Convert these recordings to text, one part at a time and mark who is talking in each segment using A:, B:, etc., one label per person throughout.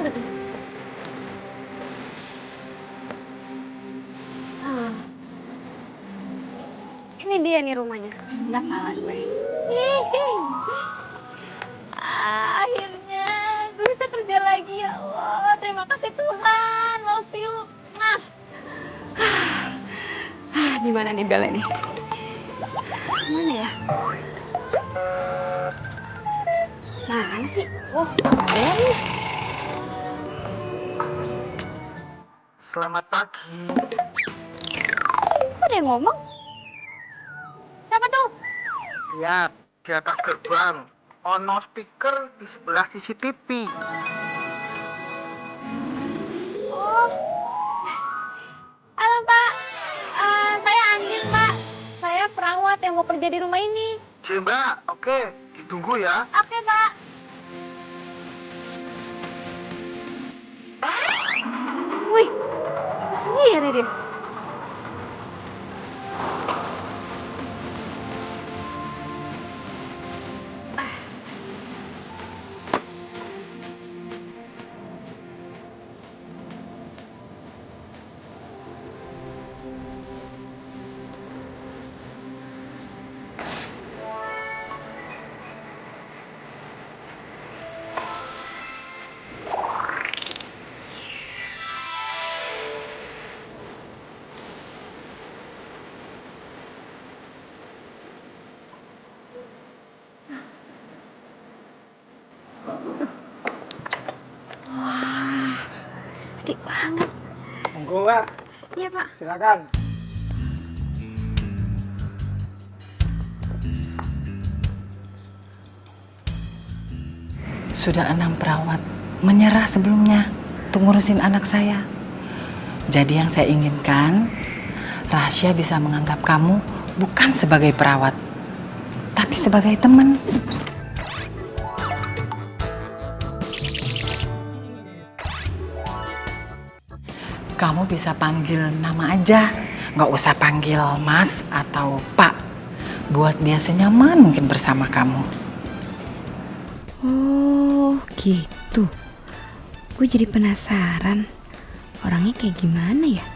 A: Aduh. Ah. Ini dia nih rumahnya. Nggak salah gue. Akhirnya gue bisa kerja lagi ya Allah. Terima kasih Tuhan. Love you. Nah. Di mana nih Bella nih? Mana ya? Mana sih? Oh, Bella nih.
B: Selamat pagi.
A: Kok ada yang ngomong? Siapa tuh?
B: Lihat, di atas gerbang. Ono speaker di sebelah CCTV.
A: Oh. Halo Pak. Saya Andin Pak. Saya perawat yang mau kerja di rumah ini.
B: Si Mbak, oke, ditunggu ya.
A: Oke Pak. Wih, sendiri dia. Gede banget.
B: Monggo Mbak,
A: Iya Pak.
B: silakan.
C: Sudah 6 perawat menyerah sebelumnya untuk ngurusin anak saya. Jadi yang saya inginkan, Rasya bisa menganggap kamu bukan sebagai perawat, tapi sebagai teman. Kamu bisa panggil nama aja, nggak usah panggil Mas atau Pak. Buat dia senyaman mungkin bersama kamu.
D: Oh, gitu. Gue jadi penasaran. Orangnya kayak gimana ya?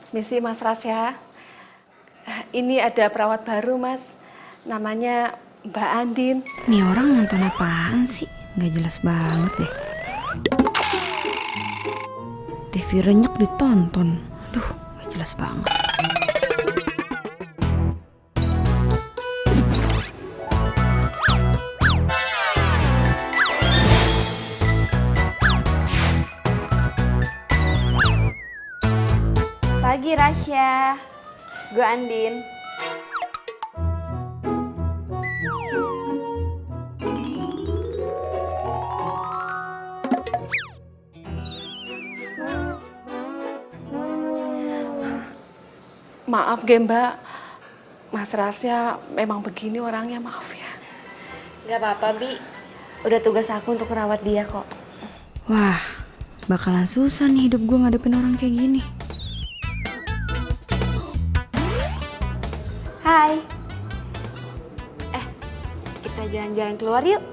E: Misi Mas Rasya, ini ada perawat baru Mas, namanya Mbak Andin.
D: Nih orang nonton apaan sih? Nggak jelas banget deh. TV renyek ditonton. Aduh, nggak jelas banget.
A: Pagi Rasya. Gue Andin.
E: Maaf Mbak, Mas Rasya memang begini orangnya, maaf ya.
A: Gak apa-apa Bi. Udah tugas aku untuk merawat dia kok.
D: Wah, bakalan susah nih hidup gue ngadepin orang kayak gini.
A: Hai. Kita jalan-jalan keluar yuk.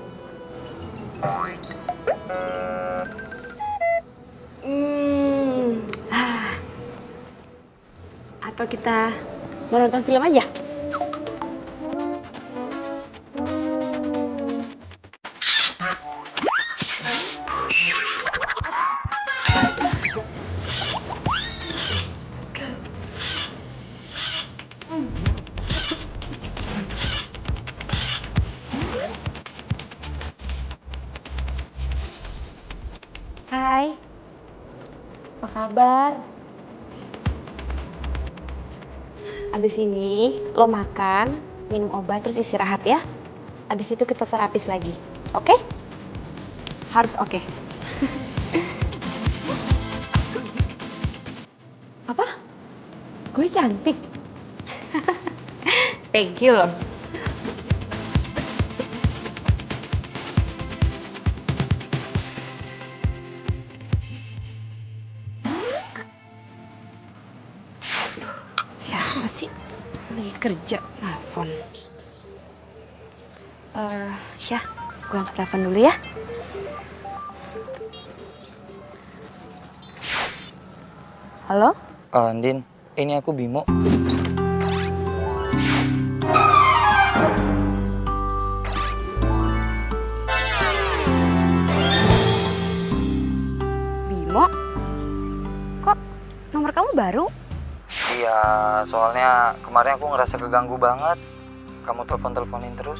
A: Atau kita mau nonton film aja? Hai, apa kabar? Abis ini lo makan, minum obat, terus istirahat ya. Abis itu kita terapis lagi, oke? Harus oke. Apa? Gue cantik? Thank you loh.
D: kerja, telepon. Syah, gue angkat telepon dulu ya. Halo?
F: Andin, ini aku Bimo.
D: Bimo? Kok nomor kamu baru?
F: Iya, soalnya kemarin aku ngerasa keganggu banget. Kamu telepon-teleponin terus.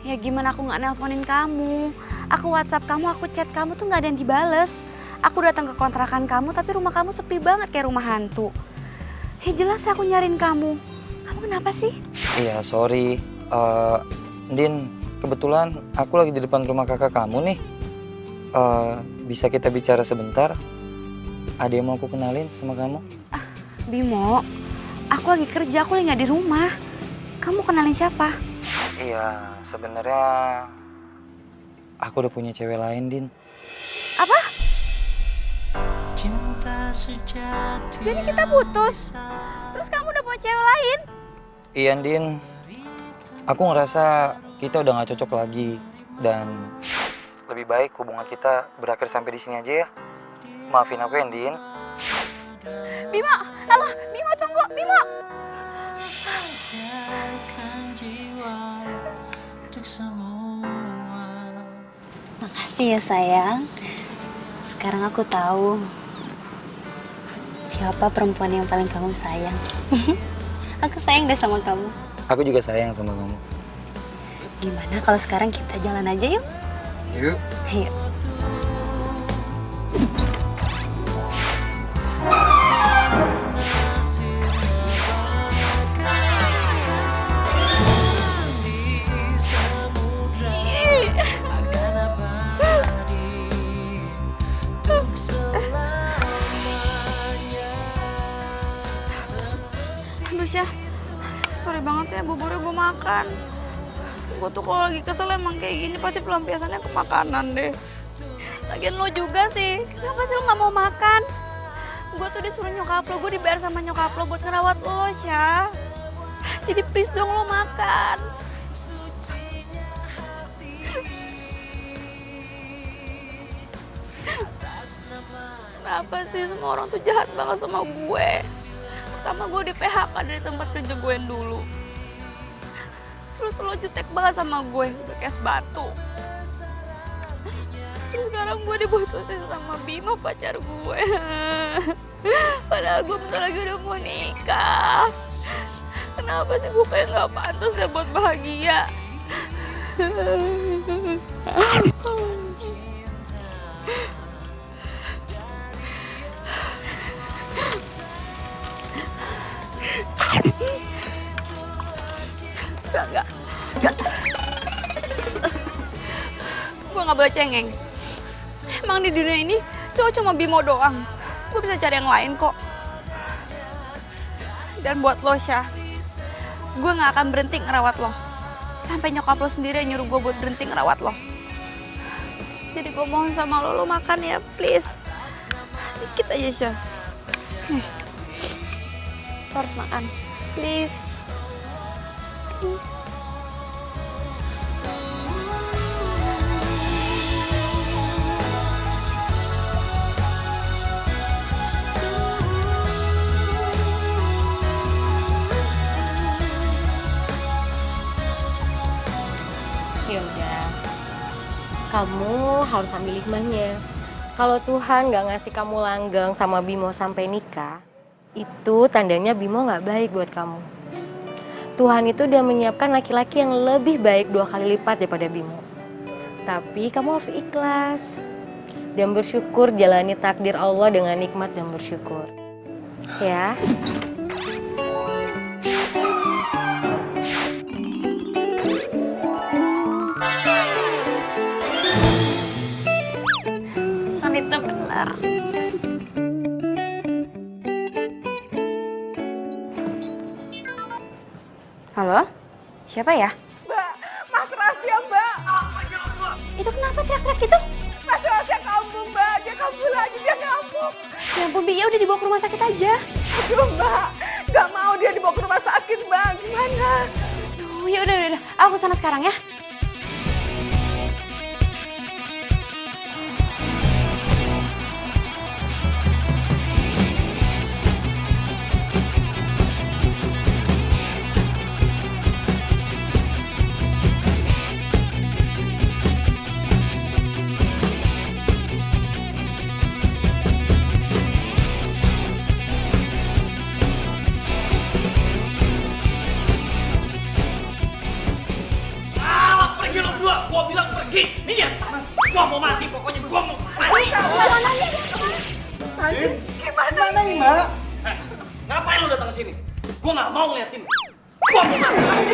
D: Ya gimana aku nggak nelponin kamu? Aku WhatsApp kamu, aku chat kamu tuh nggak ada yang dibales. Aku datang ke kontrakan kamu, tapi rumah kamu sepi banget kayak rumah hantu. Ya jelas aku nyariin kamu. Kamu kenapa sih?
F: Iya, sorry. Din, kebetulan aku lagi di depan rumah kakak kamu nih. Bisa kita bicara sebentar? Ada yang mau aku kenalin sama kamu?
D: Bimo, aku lagi kerja, aku lagi nggak di rumah. Kamu kenalin siapa?
F: Iya, sebenarnya aku udah punya cewek lain, Din.
D: Apa? Jadi kita putus? Terus kamu udah punya cewek lain?
F: Iya, Din. Aku ngerasa kita udah gak cocok lagi. Dan lebih baik hubungan kita berakhir sampai di sini aja ya. Maafin aku ya, Din.
D: Bimo, halo, Bimo tunggu, Bimo.
G: Makasih ya sayang. Sekarang aku tahu siapa perempuan yang paling kamu sayang. Aku sayang deh sama kamu.
F: Aku juga sayang sama kamu.
G: Gimana kalau sekarang kita jalan aja yuk?
F: Yuk.
G: Yuk.
D: Aduh Syah, sorry banget ya buburnya gue makan. Gue tuh kalau lagi kesel emang kayak gini pasti pelampiasannya ke makanan deh. Lagian lo juga sih, kenapa sih lo gak mau makan? Gue tuh disuruh nyokap lo, gue dibayar sama nyokap lo buat ngerawat lo Syah. Jadi please dong lo makan. Kenapa sih semua orang tuh jahat banget sama gue? Pertama gue di PHK dari tempat kerja gue yang dulu. Terus lo jutek banget sama gue, udah kayak es batu. Terus sekarang gue diputusin sama Bimo pacar gue. Padahal gue bentar lagi udah mau nikah. Kenapa sih gue kayak gak pantas ya buat bahagia? Enggak. Gue gak boleh cengeng. Emang di dunia ini cowok cuma Bimo doang. Gue bisa cari yang lain kok. Dan buat lo Syah, gue gak akan berhenti ngerawat lo. Sampai nyokap lo sendiri yang nyuruh gue buat berhenti ngerawat lo. Jadi gue mohon sama lo makan ya please. Dikit aja Syah. Nih, lo harus makan. Please.
H: Ya udah, kamu harus ambil hikmahnya. Kalau Tuhan nggak ngasih kamu langgeng sama Bimo sampai nikah, itu tandanya Bimo nggak baik buat kamu. Tuhan itu udah menyiapkan laki-laki yang lebih baik 2 kali lipat daripada Bimo. Tapi kamu harus ikhlas dan bersyukur, jalani takdir Allah dengan nikmat dan bersyukur. Ya.
D: Itu benar. Halo? Siapa ya?
E: Mbak, Mas Rahasia, Mbak.
D: Itu kenapa teriak-teriak gitu?
E: Mas Rahasia kambuh, Mbak. Dia kambuh lagi, dia kambuh.
D: Ya ampun, Bi, ya udah dibawa ke rumah sakit aja.
E: Aduh, Mbak. Gak mau dia dibawa ke rumah sakit.
D: sakit Mbak, gimana?
A: Aduh, ya udah. Aku sana sekarang ya.
I: Pergi lo berdua, gua bilang pergi. Minggir. Gua mau mati, pokoknya gua mau mati.
B: Mana nih, Mbak?
I: Ngapain lo datang ke sini? Gua nggak mau ngeliatin. Gua mau mati.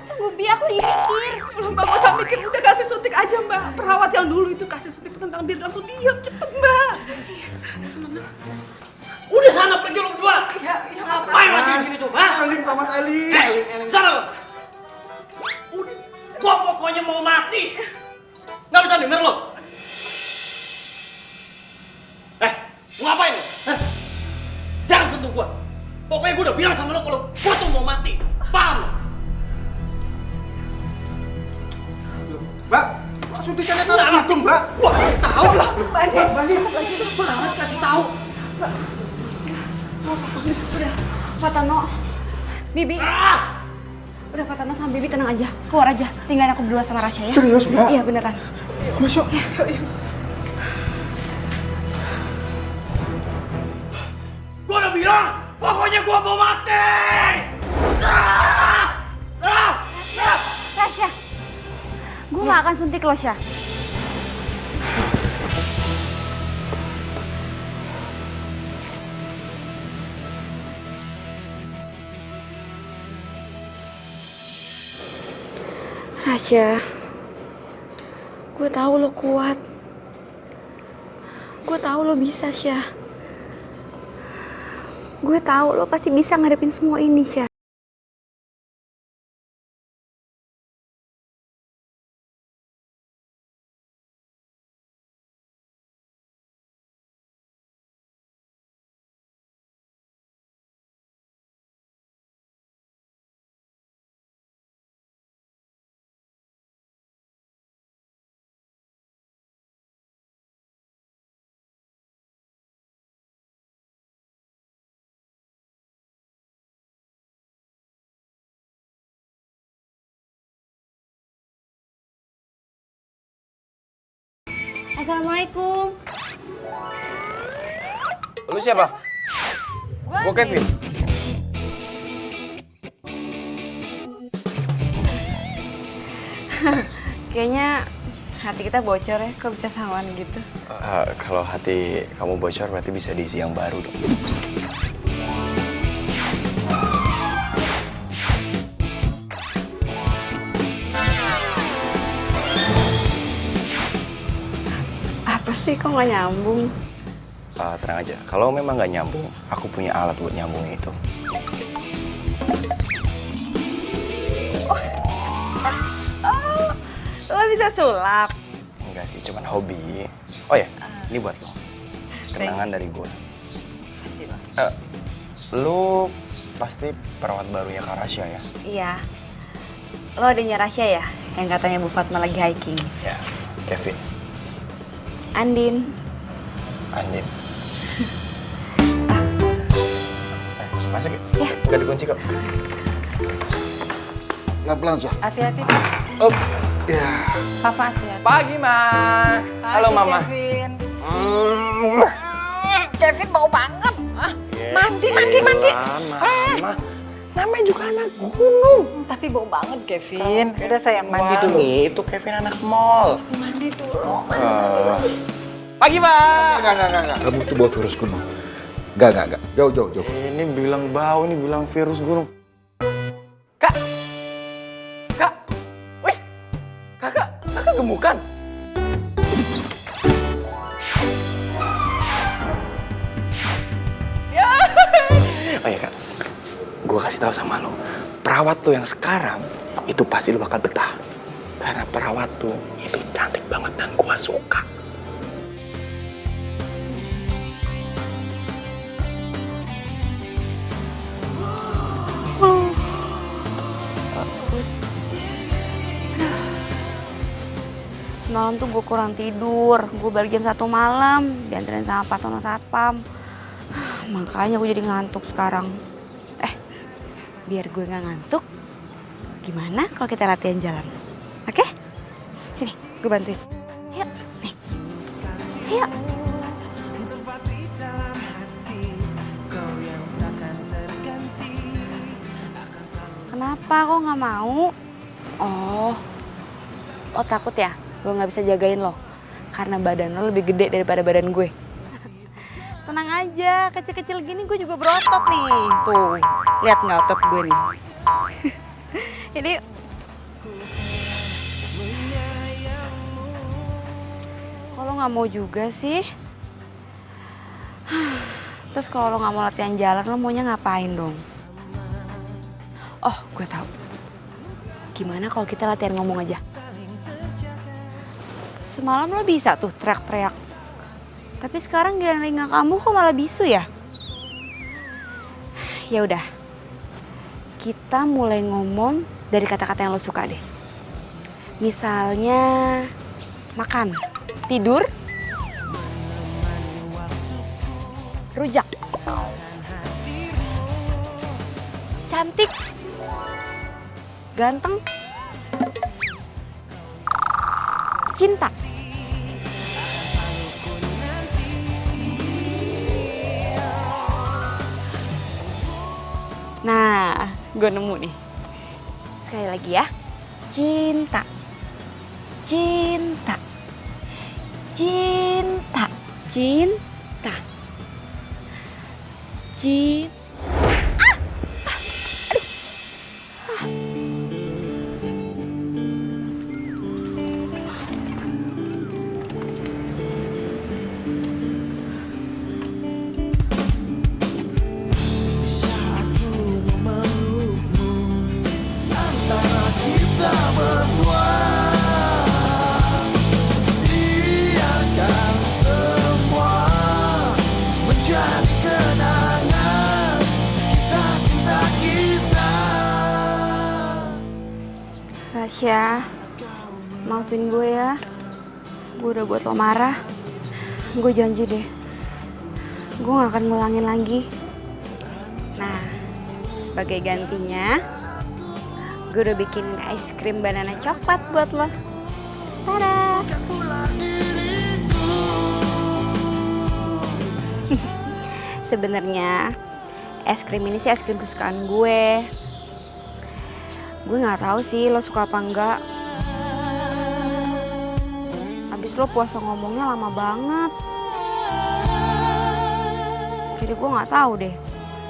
D: Tunggu Bi, aku lagi mikir.
E: Mbak gak usah mikir, udah kasih suntik aja Mbak. Perawat yang dulu itu kasih suntik penendang biar langsung diam, cepet Mbak.
I: Udah sana pergi lo berdua. Ngapain masih di sini coba?
B: Eling, Paman Eling.
I: Sana lo. Udah. Gua pokoknya mau mati. Nggak bisa denger lo. Ngapain lo? Jangan sentuh gua. Pokoknya gua udah bilang sama lo kalau gua tuh mau mati. Paham lo?
B: Mbak, kok suntikannya taruh situ, Mbak?
I: Gua kasih tahu lah.
B: Banget kasih tahu.
A: Udah, Fatano. Bibi. Udah Fatano sama Bibi tenang aja. Keluar aja. Tinggalin aku berdua sama Rasya ya.
B: Serius, Mbak?
A: Iya, beneran.
B: Masuk.
I: Gua udah bilang, pokoknya gua mau mati.
A: Rasya. Gue gak akan suntik lo, Syah. Rasya, gue tahu lo kuat. Gue tahu lo bisa, Syah. Gue tahu lo pasti bisa ngadepin semua ini, Syah. Assalamualaikum.
F: Lu siapa? Gua Kevin.
A: Kayaknya hati kita bocor ya, kok bisa samaan gitu?
J: Kalau hati kamu bocor berarti bisa diisi yang baru dong.
A: Apa sih, kok gak nyambung?
J: Tenang aja, kalau memang nggak nyambung, aku punya alat buat nyambungin itu.
A: Lo bisa sulap?
J: Enggak sih, cuman hobi. Oh ya, ini buat lo. Kenangan dari gue. Lu pasti perawat barunya Kak Rasya ya?
A: Iya. Lo adanya Rasya ya? Yang katanya Bu Fatma lagi hiking.
J: Ya, Kevin.
A: Andin.
J: Andin. Masuk ya?
A: Ya.
J: Gak dikunci kok.
B: Pelan-pelan, Syah.
A: Hati-hati, Pak.
B: Ya.
A: Papa hati-hati.
F: Pagi, Ma. Halo, Mama.
A: Kevin. Kevin bau banget. Mandi.
J: Mama. Namanya juga anak gunung.
C: Tapi bau banget, Kevin. Udah sayang, mandi dulu.
J: Itu Kevin anak mall.
C: Mandi dulu.
F: Pagi, Ma.
B: Enggak. Kamu tuh bawa virus gunung. Enggak. Jauh.
J: Ini bilang bau, ini bilang virus gunung.
F: Kak. Wih. Kakak gemukan.
J: Oh iya Kak, gue kasih tahu sama lo, perawat lo yang sekarang itu pasti lo bakal betah. Karena perawat tuh itu cantik banget dan gue suka.
D: Semalam tuh gue kurang tidur, gue balik jam 1 malam, dianterin sama Pak Tono Satpam. Makanya gue jadi ngantuk sekarang. Biar gue gak ngantuk, gimana kalau kita latihan jalan? Oke? Sini, gue bantuin. Yuk, nih. Yuk. Kenapa kok gak mau? Oh, lo takut ya? Gue gak bisa jagain lo? Karena badan lo lebih gede daripada badan gue. Tenang aja, kecil-kecil gini gue juga berotot nih. Tuh, lihat nggak otot gue nih. Ini kalau nggak mau juga sih. Terus kalau lo nggak mau latihan jalan, lo maunya ngapain dong? Oh, gue tahu. Gimana kalau kita latihan ngomong aja? Semalam lo bisa tuh teriak-teriak. Tapi sekarang di telinga kamu kok malah bisu ya? Ya udah, kita mulai ngomong dari kata-kata yang lo suka deh. Misalnya makan, tidur, rujak, cantik, ganteng, cinta. Nah, gue nemu nih. Sekali lagi ya. Cinta. Cinta. Cinta. Cinta. Cinta. Rasya, maafin gue ya. Gue udah buat lo marah. Gue janji deh, gue gak akan ngulangin lagi. Nah, sebagai gantinya, gue udah bikin es krim banana coklat buat lo. Tada! Sebenarnya es krim ini sih es krim kesukaan gue. Gue nggak tahu sih lo suka apa enggak. Abis lo puasa ngomongnya lama banget. Jadi gue nggak tahu deh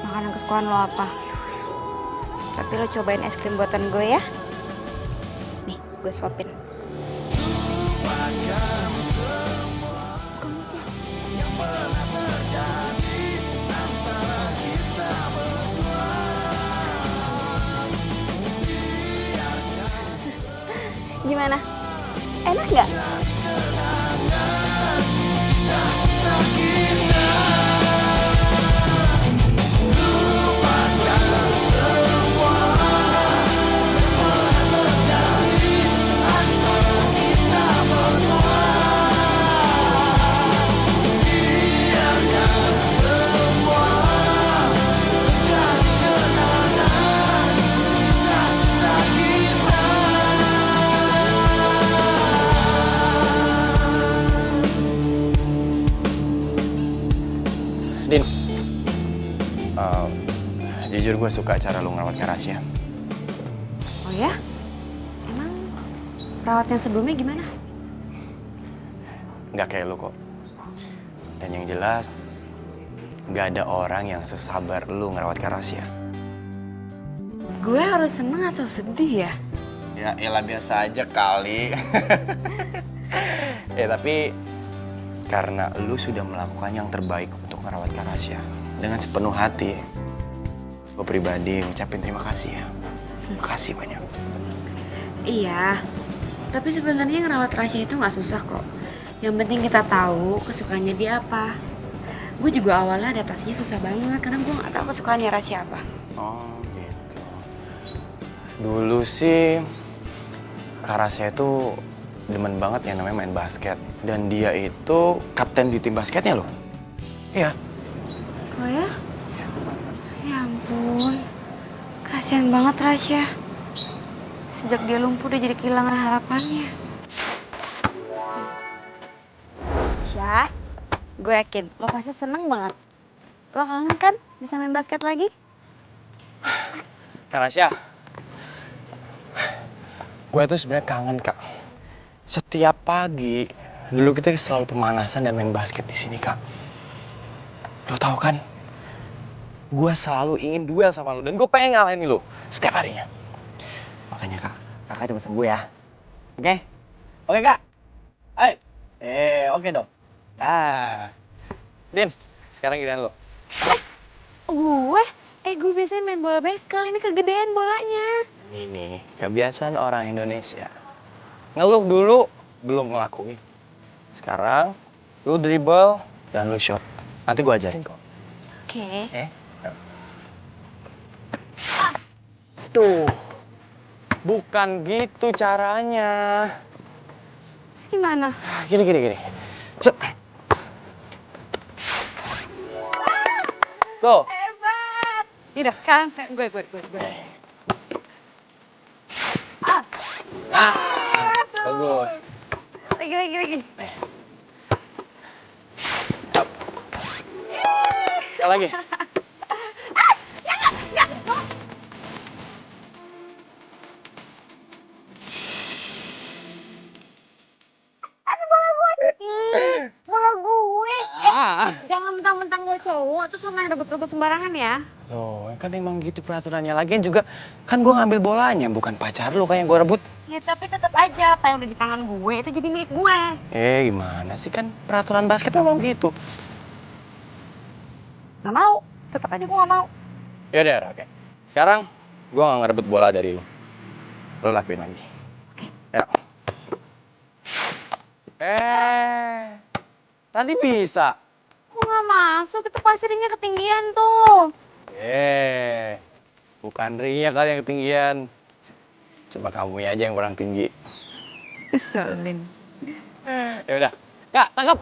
D: makanan kesukaan lo apa. Tapi lo cobain es krim buatan gue ya. Nih, gue suapin. Gimana? Enak nggak?
J: Din, jujur gue suka cara lu ngerawat Rasya.
D: Oh ya? Emang perawatnya sebelumnya gimana?
J: Nggak kayak lu kok. Dan yang jelas, nggak ada orang yang sesabar lu ngerawat Rasya.
D: Gue harus seneng atau sedih ya?
J: Ya elah biasa aja kali. Ya tapi karena lu sudah melakukan yang terbaik untuk merawat Rasya dengan sepenuh hati. Gue pribadi ngucapin terima kasih ya. Makasih banyak.
D: Iya, tapi sebenarnya ngerawat Rasya itu nggak susah kok. Yang penting kita tahu kesukaannya dia apa. Gue juga awalnya adaptasinya susah banget karena gue nggak tahu kesukaannya Rasya apa.
J: Oh gitu. Dulu sih Rasya itu demen banget yang namanya main basket. Dan dia itu kapten di tim basketnya loh. Iya.
D: Oh ya? Ya ampun. Kasihan banget Rasya. Sejak dia lumpuh dia jadi kehilangan harapannya.
A: Syah, gue yakin lo pasti seneng banget. Lo kangen kan bisa main basket lagi?
J: Kak Rasya, gue tuh sebenarnya kangen Kak. Setiap pagi dulu kita selalu pemanasan dan main basket di sini Kak. Lo tau kan, gue selalu ingin duel sama lo dan gue pengen ngalahin lo setiap harinya. Makanya Kak, kakak coba sembuh ya. Oke? Oke Kak? Ayo. Oke dong. Din, sekarang giliran lo.
A: Gue? Gue biasanya main bola bekel, ini kegedean bolanya.
J: Ini kebiasaan orang Indonesia. Ngeluh dulu, belum ngelakuin. Sekarang, lu dribble dan lu shot. Nanti gua ajarin kok.
A: Oke.
J: Tuh, bukan gitu caranya.
D: Terus gimana?
J: Gini. Cet. Tuh.
A: Udah, kan gue.
J: Bagus.
A: Lagi.
J: Sekali lagi.
A: Bola gue. Jangan mentang-mentang gue cowok terus lo main rebut-rebut sembarangan ya.
J: Loh, kan emang gitu peraturannya. Lagian juga kan gua ngambil bolanya, bukan pacar lu kan yang gua rebut.
A: Ya tapi tetap aja apa yang udah di tangan gue itu jadi milik gue.
J: Gimana sih, kan peraturan basket memang gitu.
A: Gak mau, tetap aja gue gak mau.
J: Yaudah, oke. Sekarang gua nggak ngerebut bola dari lu. Lu lakuin lagi. Ya. Tadi bisa.
D: Kok gak masuk? Itu pasirnya ketinggian tuh.
J: Bukan Ria kali yang ketinggian. Cuma kamu aja yang kurang tinggi.
A: Keselin.
J: Ya udah. Kak, tangkap.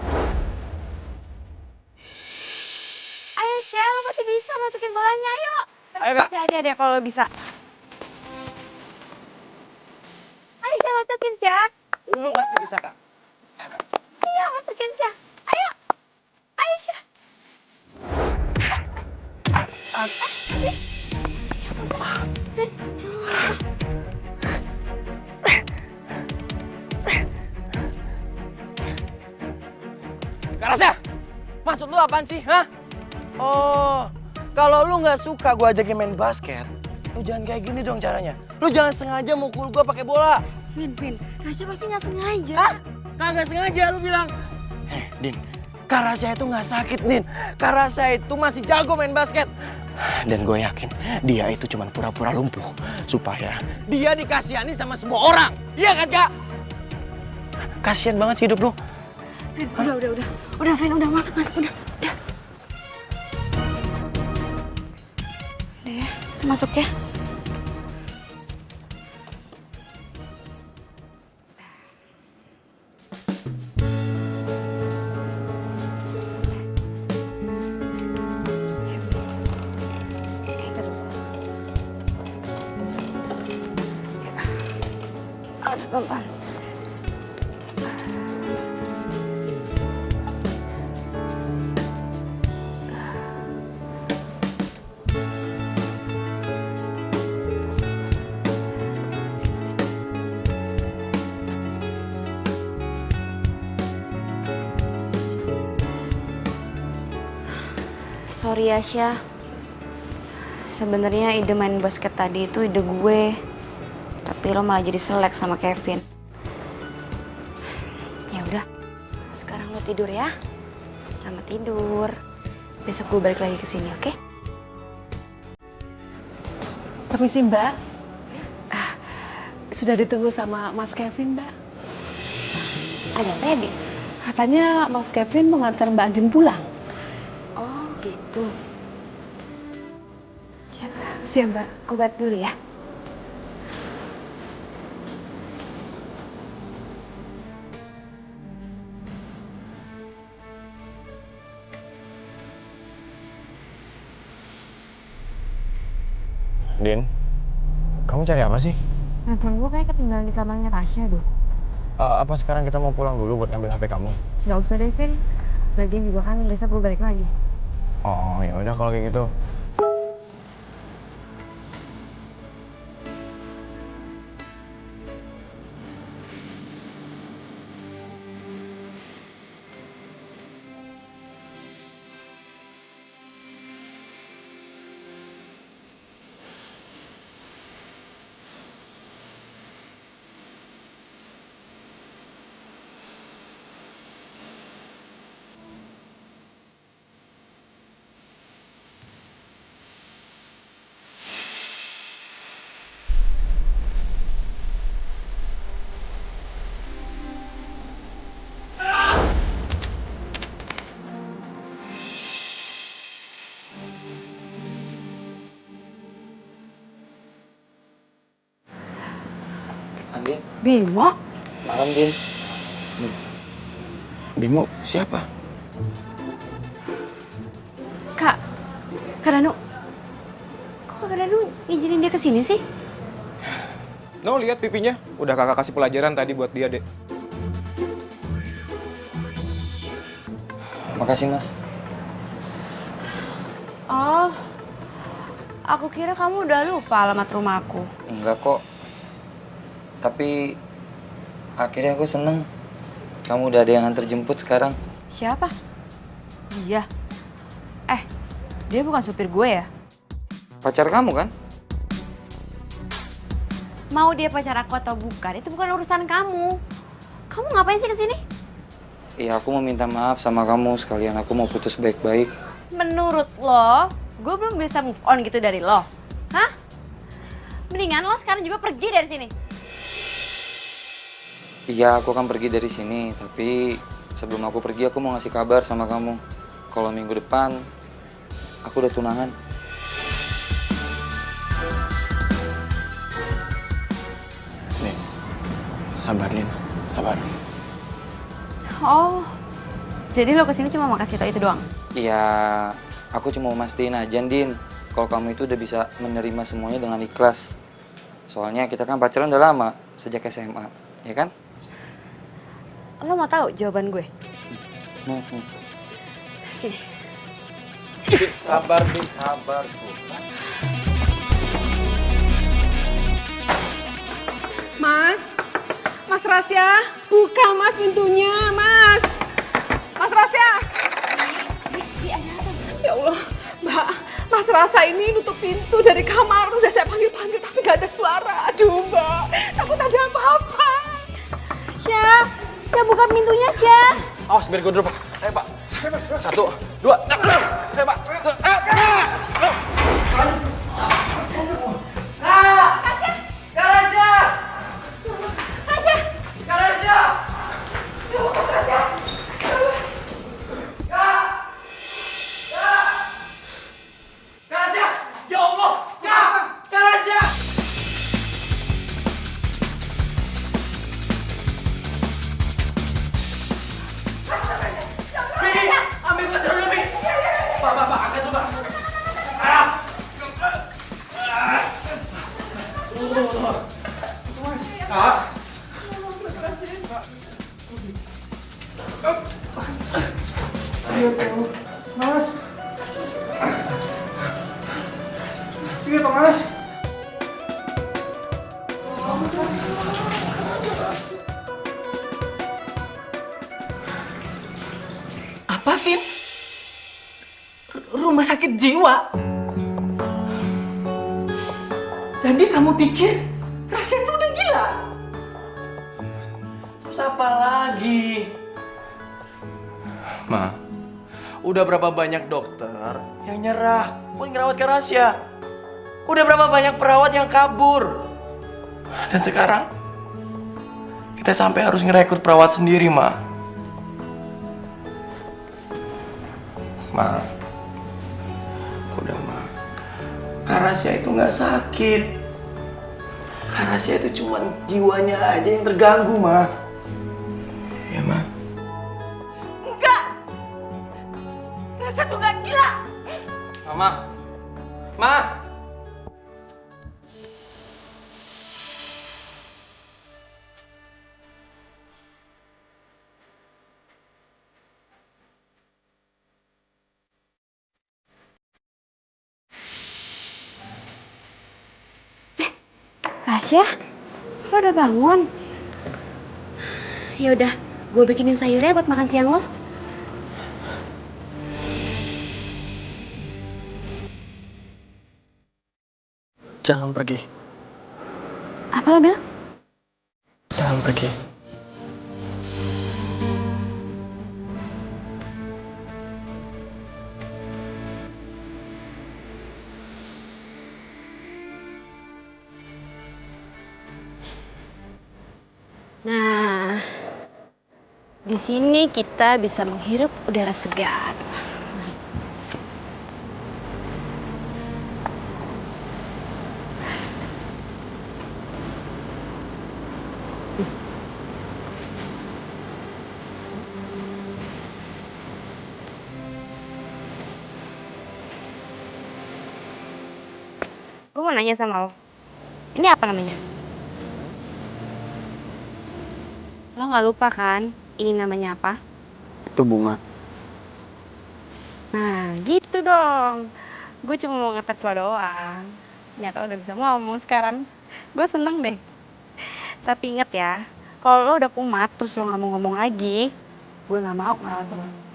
D: Ayo Syah, lo pasti bisa masukin bolanya, ayo.
J: Ayo Kak.
A: Percaya deh kalau bisa.
D: Ayo Syah, masukin Syah.
J: Lu pasti bisa, Kak.
D: Iya, masukin Syah. Ayo. Ayo Syah.
F: Kak Rasya, maksud lu apaan sih, hah? Oh, kalau lu nggak suka gua ajakin main basket, lu jangan kayak gini dong caranya. Lu jangan sengaja mukul gua pakai bola.
D: Vin, Rasya pasti gak sengaja.
F: Hah? Kagak sengaja lu bilang. Din, Kak Rasya itu nggak sakit, Din. Kak Rasya itu masih jago main basket. Dan gue yakin dia itu cuma pura-pura lumpuh supaya dia dikasihani sama semua orang. Iya kan, Kak? Kasian banget sih hidup lu.
D: Vin, udah Vin, udah masuk, udah. Udah ya, kita masuk ya. Pelan-pelan. Sorry ya Syah. Sebenarnya ide main basket tadi itu ide gue. Tapi lo malah jadi selek sama Kevin. Ya udah. Sekarang lo tidur ya. Selamat tidur. Besok gue balik lagi ke sini, oke?
E: Permisi Mbak. Sudah ditunggu sama Mas Kevin, Mbak.
A: Ada apa ya, Di?
E: Katanya Mas Kevin mengantar Mbak Andin pulang.
A: Oh, gitu.
E: Siap, Mbak.
A: Obat dulu ya.
J: Din, kamu cari apa sih?
A: Handphone gue kayak ketinggalan di kamarnya Rasya, Duh.
J: Apa sekarang kita mau pulang dulu buat ngambil HP kamu?
A: Gak usah deh, Vin. Lagian juga kan besok gue balik lagi.
J: Oh, ya udah kalau kayak gitu.
F: Andin,
A: Bimo?
F: malam Din.
J: Bimo, siapa?
D: Kak Danu. Kok Kak Danu ngizinin dia kesini sih?
J: No, lihat pipinya. Udah kakak kasih pelajaran tadi buat dia, Dek.
F: Makasih Mas.
D: Oh, aku kira kamu udah lupa alamat rumahku.
F: Enggak kok. Tapi akhirnya aku seneng. Kamu udah ada yang antar jemput sekarang.
D: Siapa? Dia. Dia bukan supir gue ya?
F: Pacar kamu kan?
D: Mau dia pacar aku atau bukan, itu bukan urusan kamu. Kamu ngapain sih kesini?
F: Iya, aku mau minta maaf sama kamu sekalian. Aku mau putus baik-baik.
D: Menurut lo, gue belum bisa move on gitu dari lo. Hah? Mendingan lo sekarang juga pergi dari sini.
F: Iya, aku akan pergi dari sini. Tapi sebelum aku pergi, aku mau ngasih kabar sama kamu. Kalau minggu depan, aku udah tunangan.
J: Nin, sabar Nin, sabar.
D: Oh, jadi lo kesini cuma mau kasih tau itu doang?
F: Iya, aku cuma mau mastiin aja, Din. Kalau kamu itu udah bisa menerima semuanya dengan ikhlas. Soalnya kita kan pacaran udah lama, sejak SMA, ya kan?
D: Lo mau tahu jawaban gue? Sini.
J: Din, sabar, Din, sabar.
E: Mas Rasya, buka Mas pintunya, Mas. Mas Rasya. Ya Allah, Mbak, Mas Rasa ini nutup pintu dari kamar. Udah saya panggil-panggil tapi gak ada suara. Aduh Mbak, takut ada apa-apa.
D: Syah buka pintunya, Syah.
J: Awas, biar gue dulu, Pak. Ayo, Pak. 1, 2, ayo, Pak.
C: Apa, Vin? Rumah sakit jiwa? Jadi kamu pikir Rasya itu udah gila?
I: Terus apa lagi? Ma, udah berapa banyak dokter yang nyerah buat ngerawat Kak Rasya? Udah berapa banyak perawat yang kabur? Dan sekarang kita sampai harus ngerekrut perawat sendiri, Ma. Ma, udah Ma. Kak Rasya itu nggak sakit. Kak Rasya itu cuma jiwanya aja yang terganggu, Ma. Ya, Ma.
E: Enggak! Rasya tuh gak gila!
I: Mama. Ma.
A: Rasya, lo udah bangun? Ya udah, gue bikinin sayurnya buat makan siang lo.
J: Jangan pergi.
A: Apa lo bilang?
J: Jangan pergi.
A: Nah, di sini kita bisa menghirup udara segar. Gue mau nanya sama lo, ini apa namanya? Lo nggak lupa kan, ini namanya apa?
J: Itu bunga.
A: Nah, gitu dong. Gue cuma mau ngetes lo doang. Nyata udah bisa ngomong sekarang. Gue seneng deh. Tapi inget ya, kalau lo udah kumat terus lo nggak mau ngomong lagi, gue nggak mau ngerawat lo.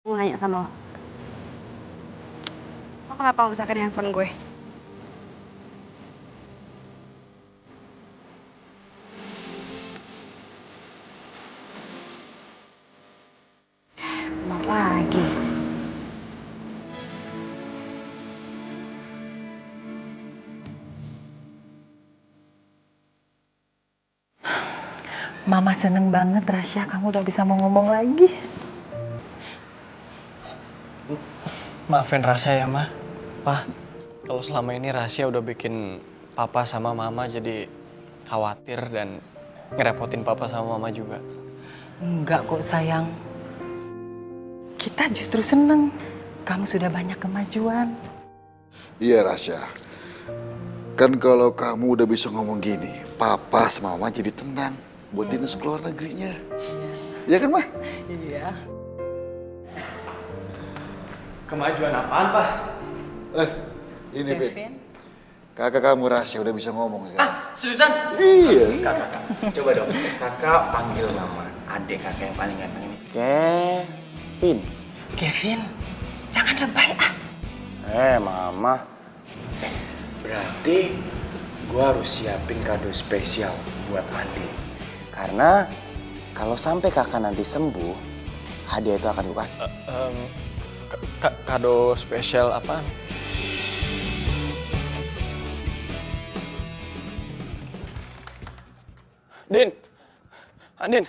A: Gue nanya sama lo. Lo kenapa ngerusakin handphone gue? Kumat lagi.
C: Mama seneng banget Rasya, kamu udah bisa mau ngomong lagi.
J: Maafin Rasya ya, Ma. Pa, kalau selama ini Rasya udah bikin Papa sama Mama jadi khawatir dan ngerepotin Papa sama Mama juga.
C: Enggak kok sayang. Kita justru seneng. Kamu sudah banyak kemajuan.
K: Iya Rasya, kan kalau kamu udah bisa ngomong gini, Papa sama Mama jadi tenang buat dinas ke luar negerinya. Iya kan, Ma?
C: Iya.
I: Kemajuan apaan, Pak?
K: Ini Vin. Kakak kamu Rasya udah bisa ngomong sekarang.
I: Seriusan?
K: Iya.
I: Kakak, coba dong. Kakak panggil nama adik kakak yang paling ganteng ini. Kevin.
C: Kevin, jangan lebay ah.
I: Mama. Berarti gua harus siapin kado spesial buat Andin. Karena kalau sampai kakak nanti sembuh, hadiah itu akan gua kasih.
J: Kado spesial apaan? Din! Andin!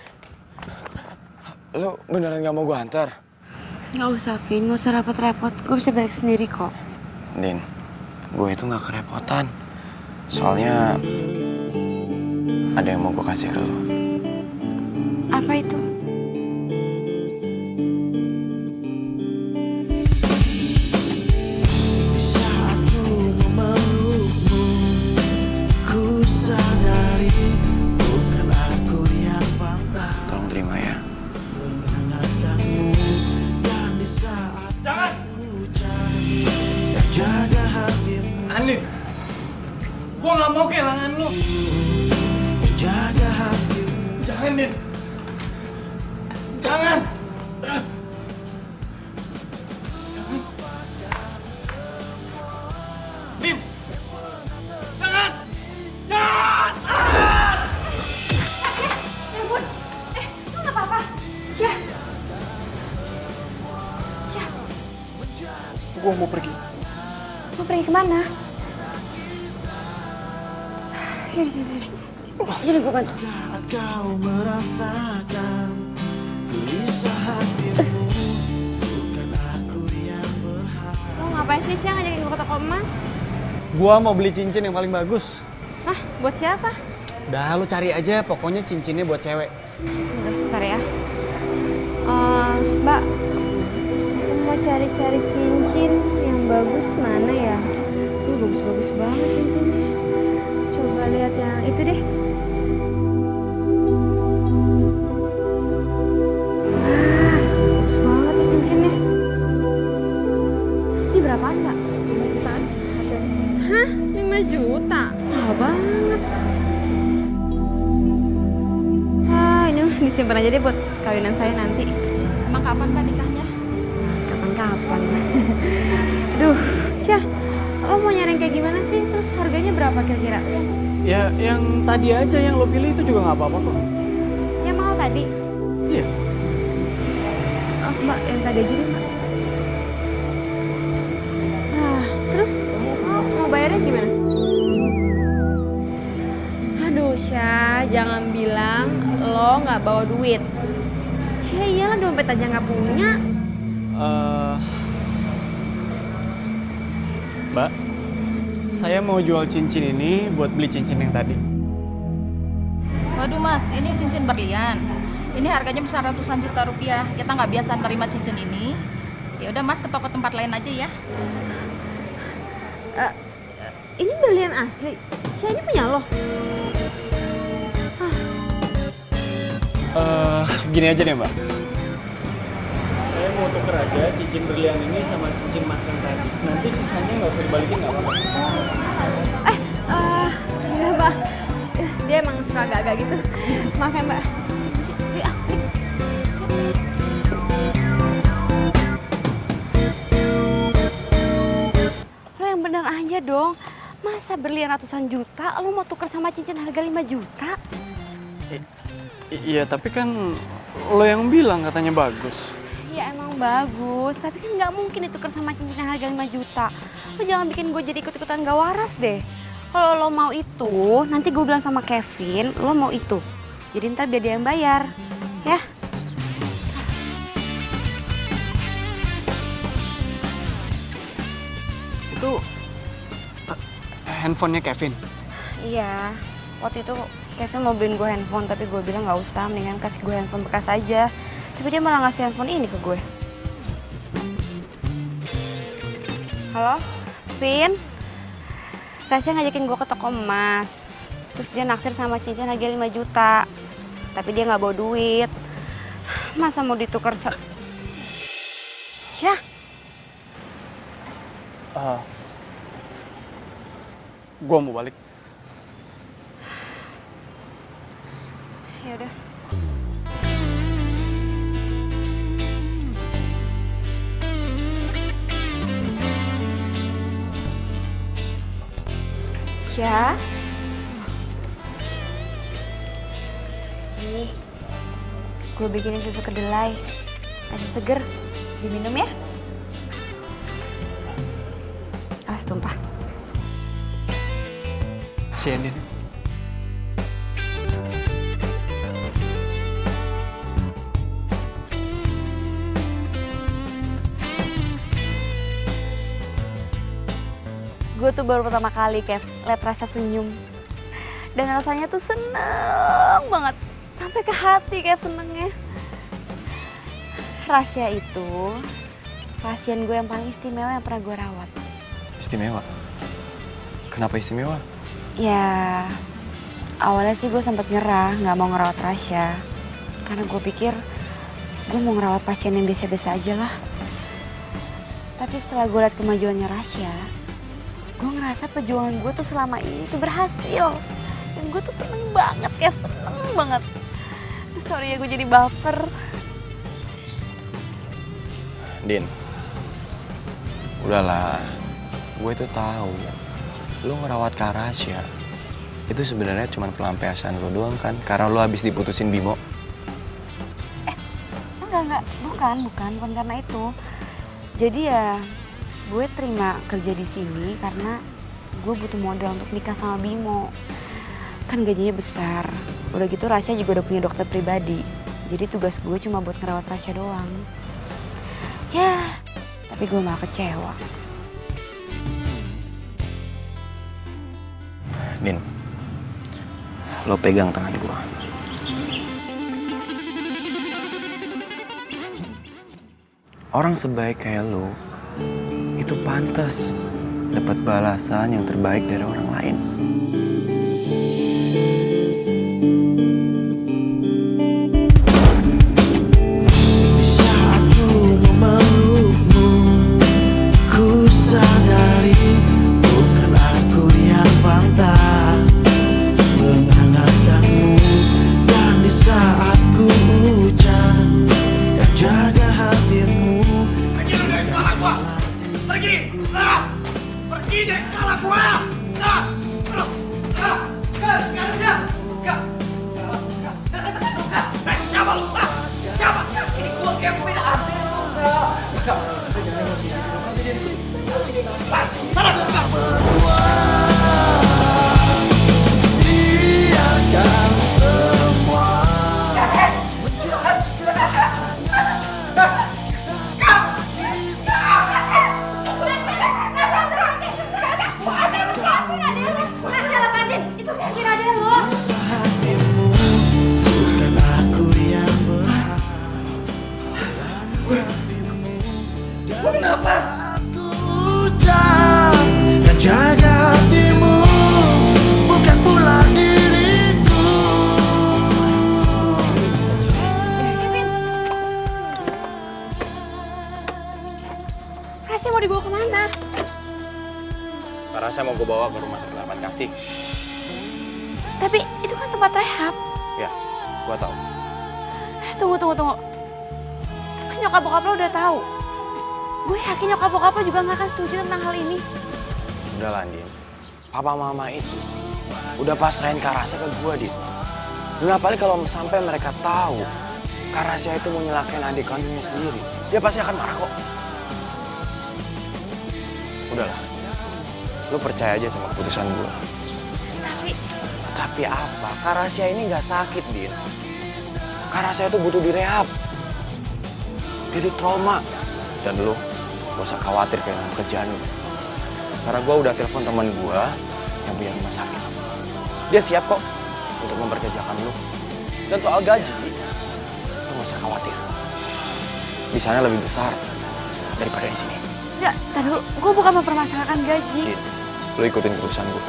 J: Lo beneran gak mau gue antar?
A: Nggak usah, Vin. Nggak usah repot-repot. Gue bisa balik sendiri kok.
I: Din, gue itu gak kerepotan. Soalnya ada yang mau gue kasih ke lo.
A: Apa itu?
I: Tolong terima ya.
J: Andin, gue gak mau kehilangan lo. Jangan, Din. Jangan. Din. Jangan. Jangan.
D: Ya ampun, lo nggak apa-apa? Ya. Ya,
J: Gue mau pergi.
A: Mau pergi kemana? Yaudah, sini. Sini gue bantu.
L: Saat kau merasakan gelisah hatimu, bukan aku yang berhak.
A: Lo ngapain sih siang ngajakin gue ke toko emas?
J: Gua mau beli cincin yang paling bagus.
A: Hah? Buat siapa?
J: Udah, lu cari aja. Pokoknya cincinnya buat cewek.
A: Udah, bentar ya. Mbak, aku mau cari-cari cincin yang bagus mana ya? Ini bagus-bagus banget cincinnya. Coba lihat yang itu deh. simpen aja deh buat kawinan saya nanti.
E: Emang kapan Mbak nikahnya?
A: Kapan-kapan. Aduh, Syah, lo mau nyari yang kayak gimana sih? Terus harganya berapa kira-kira?
J: Ya, yang tadi aja yang lo pilih itu juga nggak apa-apa kok.
A: Yang mahal tadi?
J: Iya.
A: Oh, Mbak, yang tadi aja deh, Mbak. Nah, terus mau bayarnya gimana? Aduh, Syah, jangan bilang lo nggak bawa duit. Ya iyalah, dompet aja nggak punya.
J: Mbak, saya mau jual cincin ini buat beli cincin yang tadi.
E: Waduh Mas, ini cincin berlian. Ini harganya bisa ratusan juta rupiah. Kita nggak biasa nerima cincin ini. Ya udah Mas, ke toko tempat lain aja ya.
A: Ini berlian asli. Syah, ini punya lo?
J: Gini aja deh Mbak. Saya mau tuker aja cincin berlian ini sama cincin mas yang tadi. Nanti sisanya nggak usah dibalikin, nggak apa-apa.
A: Udah, Mbak. Dia emang suka agak-agak gitu. Maaf ya, Mbak. Lo yang bener aja dong. Masa berlian ratusan juta, lo mau tuker sama cincin harga 5 juta?
J: Iya, tapi kan lo yang bilang katanya bagus.
A: Ya emang bagus, tapi kan nggak mungkin ditukar sama cincin yang harga 5 juta. Lo jangan bikin gue jadi ikut-ikutan gak waras deh. Kalau lo mau itu, nanti gue bilang sama Kevin, lo mau itu. Jadi ntar biar dia yang bayar, ya?
J: Itu handphonenya Kevin.
A: Iya, waktu itu Kevin mau beliin gue handphone, tapi gue bilang nggak usah, mendingan kasih gue handphone bekas aja. Tapi dia malah ngasih handphone ini ke gue. Halo, Vin? Rasya ngajakin gue ke toko emas. Terus dia naksir sama cincin harga 5 juta. Tapi dia nggak bawa duit. Masa mau ditukar Syah?
J: Gue mau balik.
A: Ya udah. Syah. Nih, gue bikinin susu kedelai. Masih seger. Diminum ya. Awas tumpah.
J: Makasih, Andin.
A: Gue tuh baru pertama kali, Kev, liat rasa senyum. Dan rasanya tuh seneng banget. Sampai ke hati, Kev, senengnya. Rasya itu pasien gue yang paling istimewa yang pernah gue rawat.
J: Istimewa? Kenapa istimewa?
A: Ya, awalnya sih gue sempet nyerah, gak mau ngerawat Rasya. Karena gue pikir gue mau ngerawat pasien yang biasa-biasa aja lah. Tapi setelah gue liat kemajuannya Rasya, gue ngerasa perjuangan gue tuh selama ini tuh berhasil. Dan gue tuh seneng banget, Kev, seneng banget. Sorry ya gue jadi baper.
J: Din, udahlah, gue tuh tahu lo ngerawat Kak Rasya itu sebenarnya cuma pelampiasan lo doang kan, karena lo habis diputusin Bimo.
A: Enggak, bukan karena itu. Jadi ya gue terima kerja di sini karena gue butuh modal untuk nikah sama Bimo. Kan gajinya besar. Udah gitu Rasya juga udah punya dokter pribadi. Jadi tugas gue cuma buat ngerawat Rasya doang. Ya, tapi gue malah kecewa.
J: Din, lo pegang tangan gue. Orang sebaik kayak lo itu pantas dapat balasan yang terbaik dari orang lain.
L: Di saat ku memelukmu, ku sadari bukan aku yang pantas menghangatkanmu. Dan di saat ku
I: Oke, aku minta adil enggak. Kakak, jangan emosi gitu dong. Nanti dia ikut pusing kita lagi. Sana, kakak.
L: Biarkan semua hatimu, bukan aku yang berhak.
I: Kenapa?
L: Aku ucap kan jaga hatimu, bukan pula diriku.
D: Rasya mau dibawa kemana?
J: Rasya mau gue bawa ke rumah sakit Harapan Kasih.
D: Tapi itu kan tempat rehab.
J: Ya, gue tahu.
D: Tunggu. Kan nyokap bokap lo udah tahu. Gue yakin nyokap bokap lo juga gak akan setuju tentang hal ini.
J: Udah lah, Din. Papa mama itu udah pasrahin Kak Rasya ke gue, Din. Dan apalagi kalau sampai mereka tahu Kak Rasya itu mau nyelakain adik kandungnya sendiri, dia pasti akan marah kok. Udahlah, lu percaya aja sama keputusan gue. Tapi apa? Kak Rasya ini nggak sakit, Din. Kak Rasya itu butuh direhab. Dia di trauma. Dan lu gak usah khawatir kehilangan kerjaan lu. Karena gue udah telepon teman gue yang punya rumah sakit. Dia siap kok untuk memperkerjakan lu. Dan soal gaji, lu gak usah khawatir. Di sana lebih besar daripada di sini.
D: Ya, tadi dulu, gue bukan mempermasalahkan gaji.
J: Din, lu ikutin keputusan gue.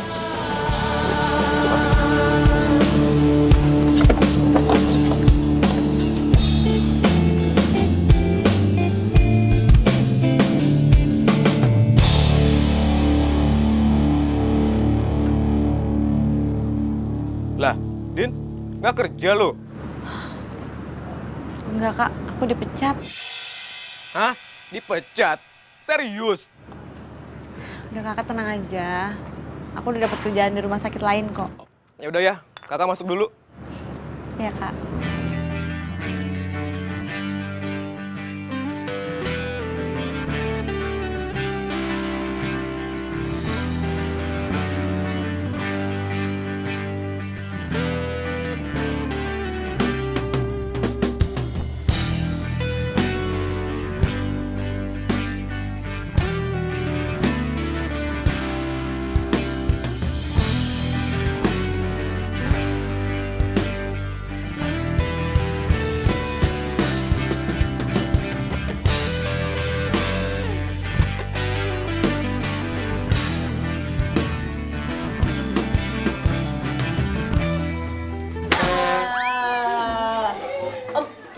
M: Lah, Din, nggak kerja lo?
D: Enggak kak, aku dipecat.
M: Hah? Dipecat? Serius?
D: Udah kakak tenang aja. Aku udah dapat kerjaan di rumah sakit lain kok.
M: Ya udah ya, kakak masuk dulu.
D: Iya kak.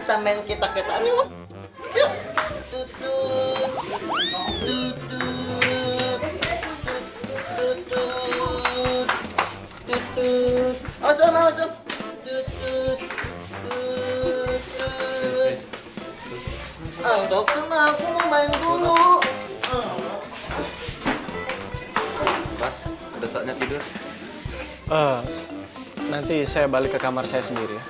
B: Kita main kita-kitaan yuk. Yuk. Tutut. Tutut. Tutut. Tutut. Asam. Tutut. Tutut. Dokter, aku mau main dulu.
I: Mas, udah saatnya tidur. Nanti saya balik ke kamar saya sendiri ya.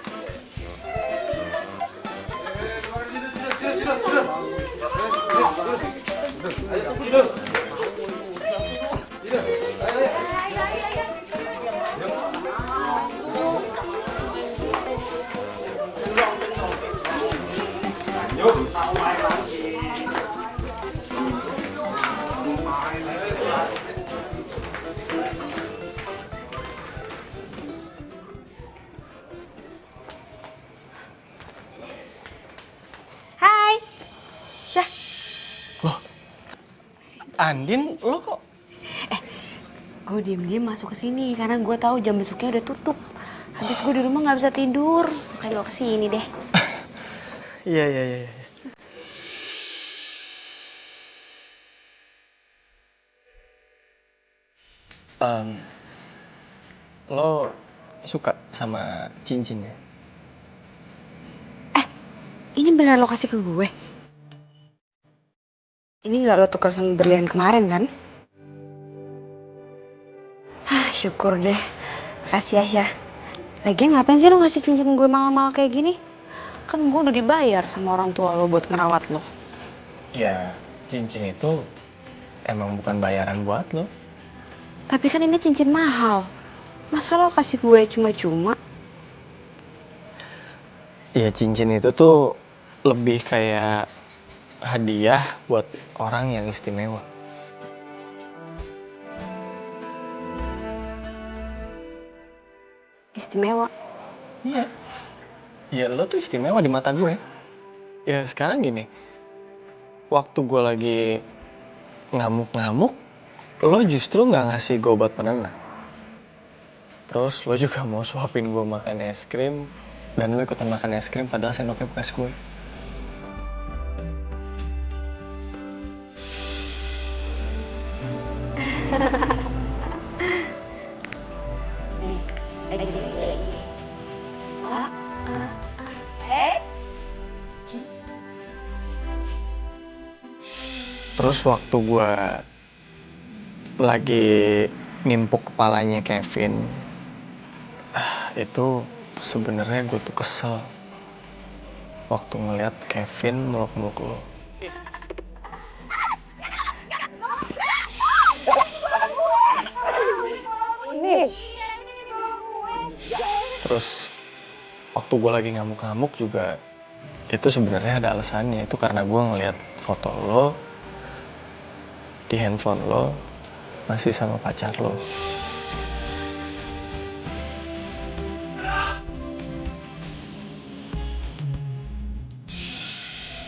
D: Hai. Dah.
I: Loh, Andin, lo kok?
D: Gue diem-diem masuk ke sini karena gue tahu jam besoknya udah tutup. Habis gue di rumah nggak bisa tidur, makanya gue kesini deh.
I: Iya. Lo suka sama cincinnya?
A: Ini beneran lo kasih ke gue? Ini gak lo tuker sama berlian kemarin kan? Syukur deh. Makasih Asya. Lagian ngapain sih lo ngasih cincin gue mahal-mahal kayak gini? Kan gue udah dibayar sama orang tua lo buat ngerawat lo.
J: Ya, cincin itu emang bukan bayaran buat lo.
A: Tapi kan ini cincin mahal. Masa lo kasih gue cuma-cuma?
J: Ya, cincin itu tuh lebih kayak hadiah buat orang yang istimewa.
A: Istimewa?
J: Iya. Ya, lo tuh istimewa di mata gue. Ya, sekarang gini. Waktu gue lagi ngamuk-ngamuk, lo justru nggak ngasih gue obat penenang. Terus lo juga mau suapin gue makan es krim, dan lo ikutan makan es krim padahal sendoknya bekas gue. Terus waktu gue lagi nimpuk kepalanya Kevin, itu sebenarnya gue tuh kesel waktu ngeliat Kevin meluk-meluk lo. Terus waktu gue lagi ngamuk-ngamuk juga itu sebenarnya ada alasannya. Itu karena gue ngeliat foto lo di handphone lo masih sama pacar lo.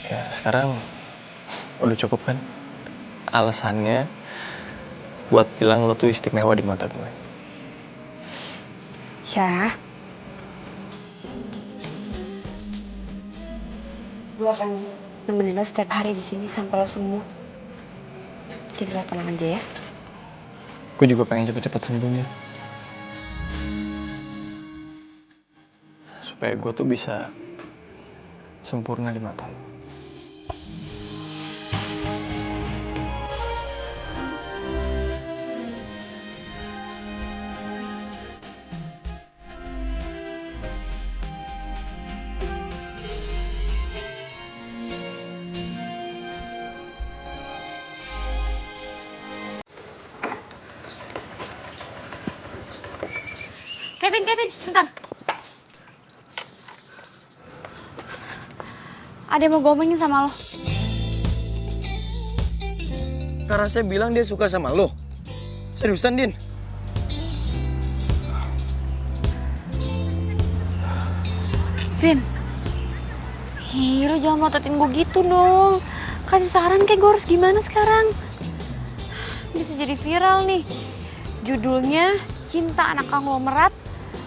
J: Ya sekarang udah cukup kan alasannya buat bilang lo tuh istimewa di mata gue.
A: Ya. Gue akan nemenin lo setiap hari di sini sampai lo sembuh. Jadi lo tenang aja ya.
J: Gue juga pengen cepet-cepet sembuhnya. Supaya gue tuh bisa sempurna di mata lo.
A: Kevin, bentar. Ada yang mau ngomongin sama lo.
I: Karena saya bilang dia suka sama lo. Seriusan, Din?
D: Vin, lo jangan mototin gue gitu dong. Kasih saran kayak gue harus gimana sekarang. Bisa jadi viral nih. Judulnya Cinta Anak Konglomerat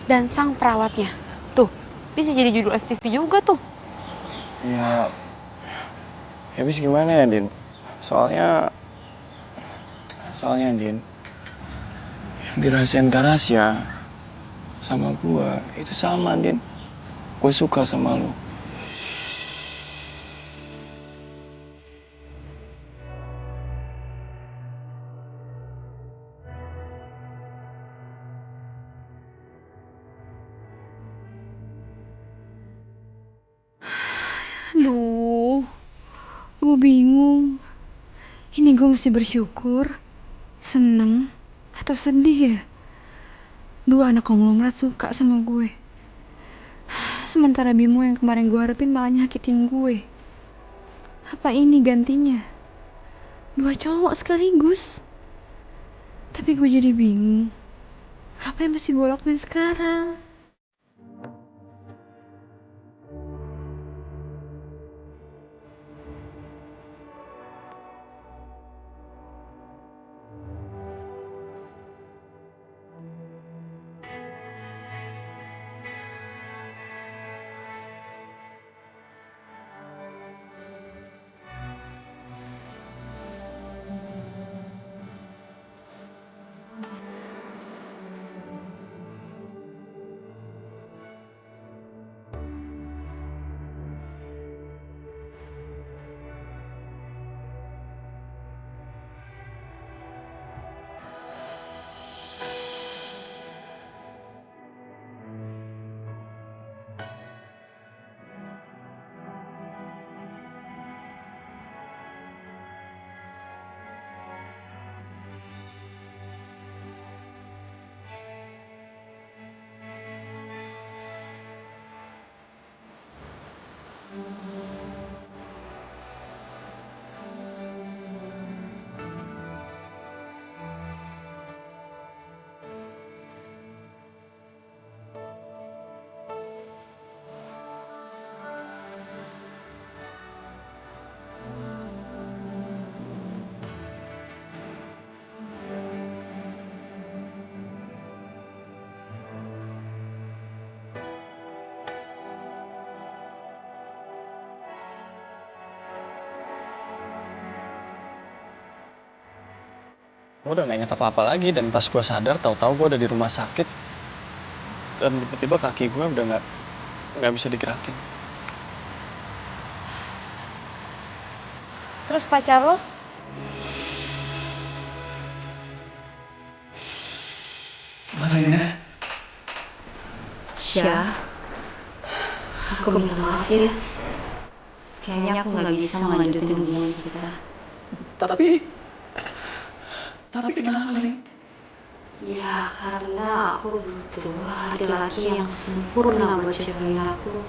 D: dan Sang Perawatnya. Tuh, bisa jadi judul FTV juga tuh.
J: Ya habis gimana ya, Din? Soalnya Din, yang dirahasiain Kak Rasya sama gua itu sama, Din. Gue suka sama lo.
D: Aduh, gue bingung. Ini gue mesti bersyukur, seneng, atau sedih ya? Dua anak konglomerat suka sama gue. Sementara Bimo yang kemarin gue harapin malah nyakitin gue. Apa ini gantinya? Dua cowok sekaligus. Tapi gue jadi bingung. Apa yang mesti gue lakuin sekarang?
J: Gue udah gak inget apa-apa lagi, dan pas gue sadar tahu-tahu gue udah di rumah sakit dan tiba-tiba kaki gue udah nggak bisa digerakin.
A: Terus pacar lo?
J: Mana Rina?
G: Syah, aku minta maaf ya. Kayaknya aku nggak bisa ngelanjutin hubungan kita.
J: Tapi kenapa nih?
G: Ya karena aku butuh laki-laki yang sempurna buat cewek aku.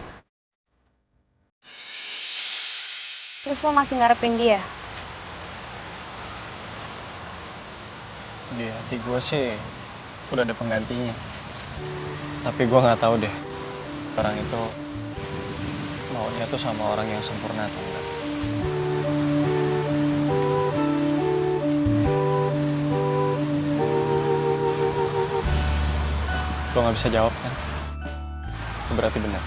A: Terus lo masih ngarepin dia?
J: Di hati gue sih udah ada penggantinya. Tapi gue nggak tahu deh, orang itu maunya tuh sama orang yang sempurna atau enggak. Gue nggak bisa jawab kan? Itu berarti benar.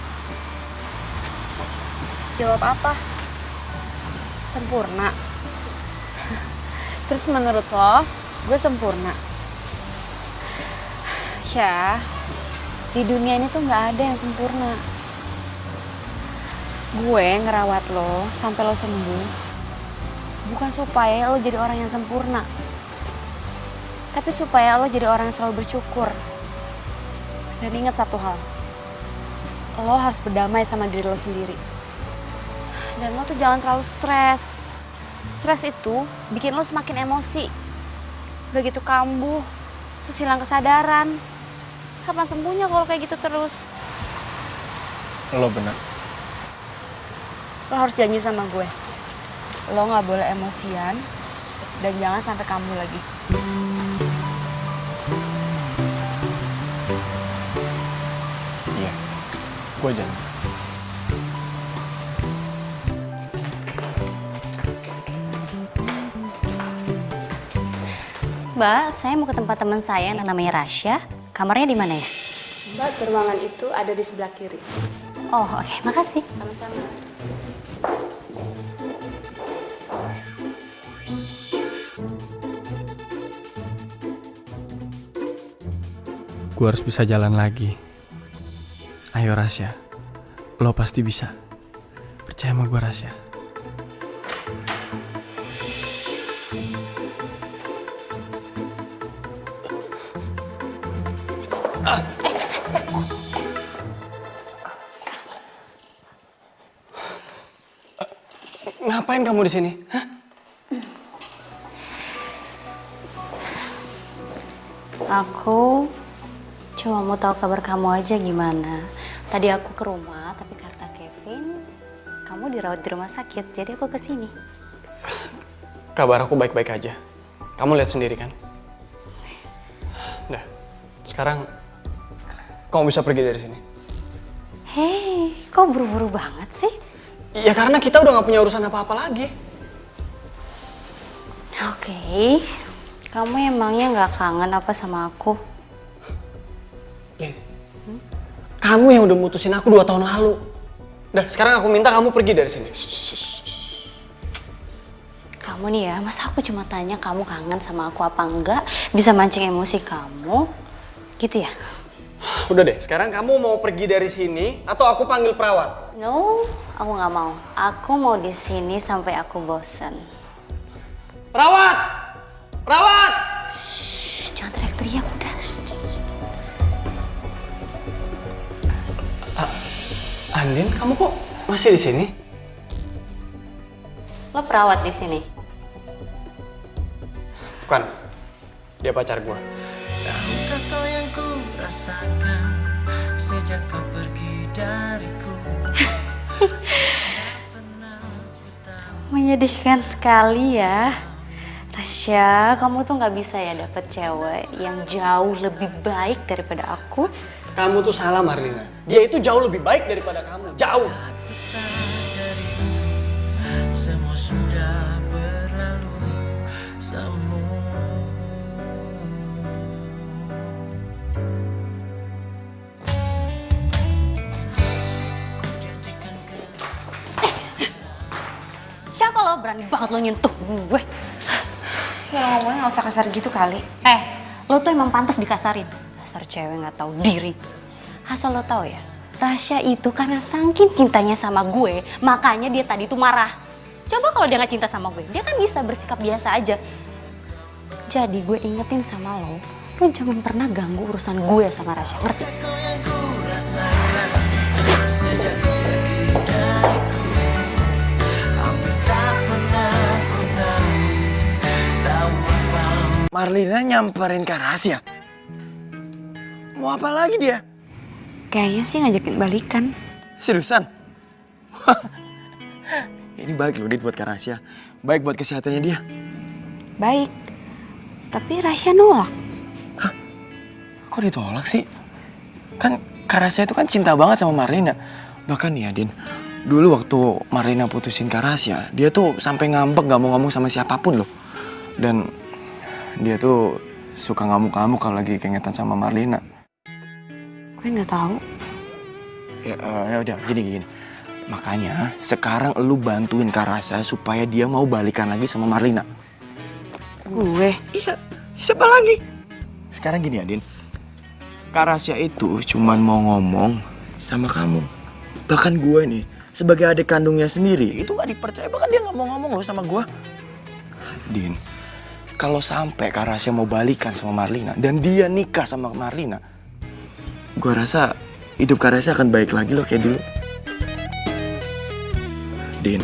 A: Jawab apa? Sempurna. Terus menurut lo, gue sempurna? Syah, di dunia ini tuh nggak ada yang sempurna. Gue ngerawat lo sampai lo sembuh, bukan supaya lo jadi orang yang sempurna, tapi supaya lo jadi orang yang selalu bersyukur. Dan ingat satu hal, lo harus berdamai sama diri lo sendiri. Dan lo tuh jangan terlalu stres. Stres itu bikin lo semakin emosi. Udah gitu kambuh, terus hilang kesadaran. Kapan sembuhnya kalau kayak gitu terus?
J: Lo benar.
A: Lo harus janji sama gue. Lo gak boleh emosian dan jangan sampai kambuh lagi.
J: Iya, gue janji.
G: Mbak, saya mau ke tempat teman saya yang namanya Rasya. Kamarnya di mana ya?
A: Mbak, ruangan itu ada di sebelah kiri.
G: Oh, oke. Makasih.
A: Sama-sama.
J: Gue harus bisa jalan lagi. Ayo Rasya, lo pasti bisa. Percaya sama gue Rasya. Ngapain kamu di sini? Hah?
G: Aku cuma mau tahu kabar kamu aja gimana. Tadi aku ke rumah, tapi kata Kevin, kamu dirawat di rumah sakit, jadi aku kesini.
J: Kabar aku baik-baik aja. Kamu lihat sendiri kan? Udah, sekarang kamu bisa pergi dari sini.
G: Hei, kok buru-buru banget sih?
J: Ya karena kita udah gak punya urusan apa-apa lagi.
G: Oke, kamu emangnya gak kangen apa sama aku?
J: Lin, kamu yang udah mutusin aku 2 tahun lalu. Udah, sekarang aku minta kamu pergi dari sini.
G: Kamu nih ya, masa aku cuma tanya kamu kangen sama aku apa enggak, bisa mancing emosi kamu, gitu ya?
J: Udah deh, sekarang kamu mau pergi dari sini atau aku panggil perawat?
G: No, aku nggak mau. Aku mau di sini sampai aku bosan.
J: Perawat! Perawat!
G: Shh, jangan teriak-teriak udah.
J: Andin, kamu kok masih di sini?
G: Lo perawat di sini?
J: Bukan, dia pacar gua.
L: Tahukah kau yang ku rasakan sejak kau pergi dariku?
G: Menyedihkan sekali ya. Rasya, kamu tuh nggak bisa ya dapet cewek yang jauh lebih baik daripada aku.
J: Kamu tuh salah, Marlina. Dia itu jauh lebih baik daripada kamu. Jauh.
L: Semua sudah berlalu,
G: Siapa lo berani banget lo nyentuh gue?
D: Ya ngomongnya nggak usah kasar gitu kali.
G: Lo tuh emang pantas dikasarin. Dasar cewek nggak tahu diri. Asal lo tahu ya, Rasya itu karena saking cintanya sama gue, makanya dia tadi tuh marah. Coba kalau dia nggak cinta sama gue, dia kan bisa bersikap biasa aja. Jadi gue ingetin sama lo jangan pernah ganggu urusan gue sama Rasya, ngerti?
I: Marlina nyamperin Kak Rasya. Mau apa lagi dia?
D: Kayaknya sih ngajakin balikan.
I: Seriusan? Ini baik loh, Dit, buat Kak Rasya. Baik buat kesehatannya dia.
D: Baik. Tapi Rasya nolak.
I: Kok ditolak sih? Kan Kak Rasya itu kan cinta banget sama Marlina. Bahkan nih ya, Din. Dulu waktu Marlina putusin Kak Rasya, dia tuh sampai ngambek gak mau ngomong sama siapapun loh. Dan dia tuh suka ngamuk-ngamuk kalau lagi keingetan sama Marlina.
D: Gue nggak tahu.
I: Ya udah, gini. Makanya sekarang lu bantuin Kak Rasya supaya dia mau balikan lagi sama Marlina.
D: Gue?
I: Iya, siapa lagi? Sekarang gini ya, Din. Kak Rasya itu cuman mau ngomong sama kamu. Bahkan gue nih, sebagai adik kandungnya sendiri, itu gak dipercaya. Bahkan dia gak mau ngomong loh sama gue. Din, kalau sampai Kak Rasya mau balikan sama Marlina dan dia nikah sama Marlina, gue rasa hidup Kak Rasya akan baik lagi loh kayak dulu. Din,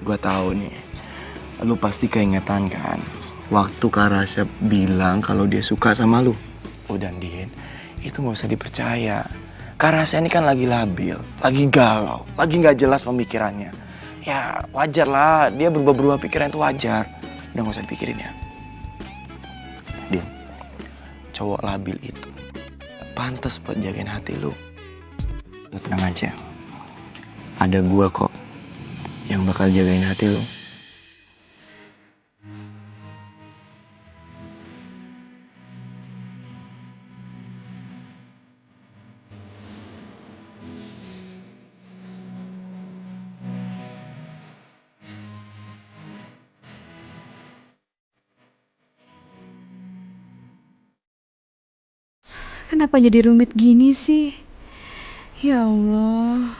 I: gue tahu nih, lu pasti keingetan kan waktu Kak Rasya bilang kalau dia suka sama lu. Udah, Din, itu gak usah dipercaya. Kak Rasya ini kan lagi labil, lagi galau, lagi gak jelas pemikirannya. Ya wajar lah, dia berubah-berubah pikiran itu wajar. Udah gak usah dipikirin ya. Din, cowok labil itu pantas buat jagain hati lu. Lu tenang aja, ada gua kok yang bakal jagain hati lu.
D: Kenapa jadi rumit gini sih? Ya Allah.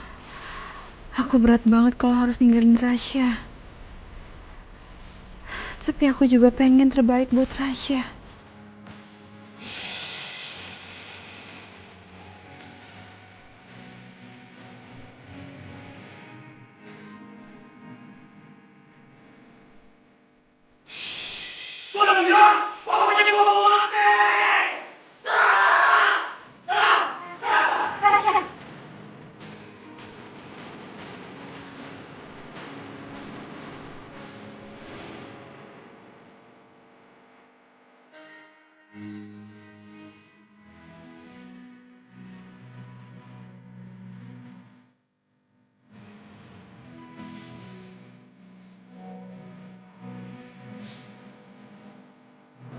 D: Aku berat banget kalau harus ninggalin Rasya. Tapi aku juga pengen terbaik buat Rasya.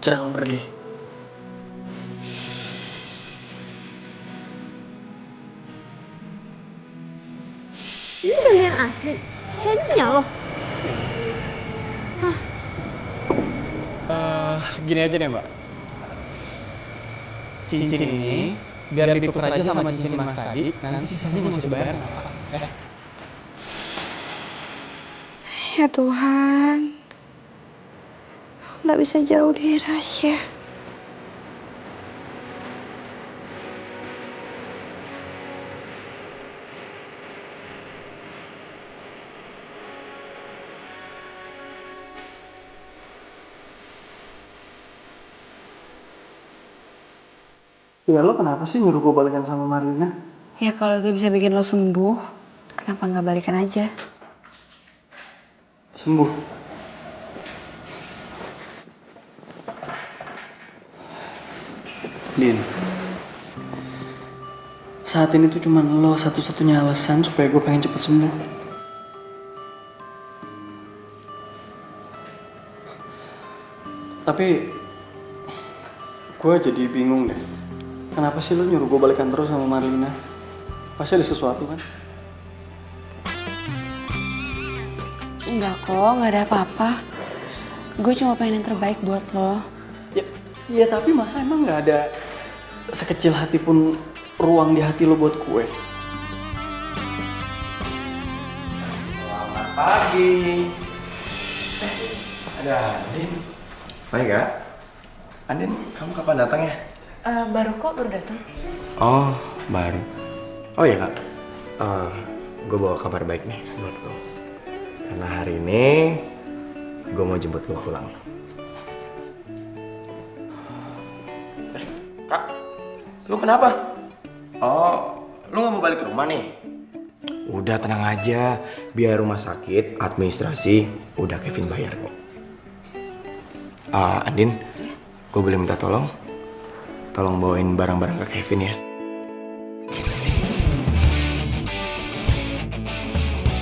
J: Jangan pergi.
D: Ini beneran asli. Saya punya loh.
J: Gini aja deh, Mbak. Cincin ini biar ditukar aja sama cincin Mas tadi, nanti sisanya nggak usah dibayar.
D: Ya Tuhan. Nggak bisa jauh dari Rasya.
J: Ya lo kenapa sih nyuruh gue balikan sama Marlina?
D: Ya kalau itu bisa bikin lo sembuh,
A: Kenapa nggak balikan aja?
J: Sembuh. Din, saat ini tuh cuman lo satu-satunya alasan supaya gue pengen cepet sembuh. Tapi gue jadi bingung deh. Kenapa sih lo nyuruh gue balikan terus sama Marlina? Pasti ada sesuatu kan?
A: Enggak kok, nggak ada apa-apa. Gue cuma pengen yang terbaik buat lo.
J: Iya, tapi masa emang nggak ada sekecil hati pun ruang di hati lo buat gue?
I: Selamat pagi. Ada Andin. Baik kak. Andin, kamu kapan datang ya?
A: Baru kok, baru datang.
I: Oh, baru. Oh iya kak. Gue bawa kabar baik nih buat lo. Karena hari ini gue mau jemput lo pulang. Kak, lu kenapa? Oh, lu gak mau balik ke rumah nih? Udah tenang aja, biar rumah sakit, administrasi, udah Kevin bayar kok. Andin, gue boleh minta tolong? Tolong bawain barang-barang ke Kevin ya.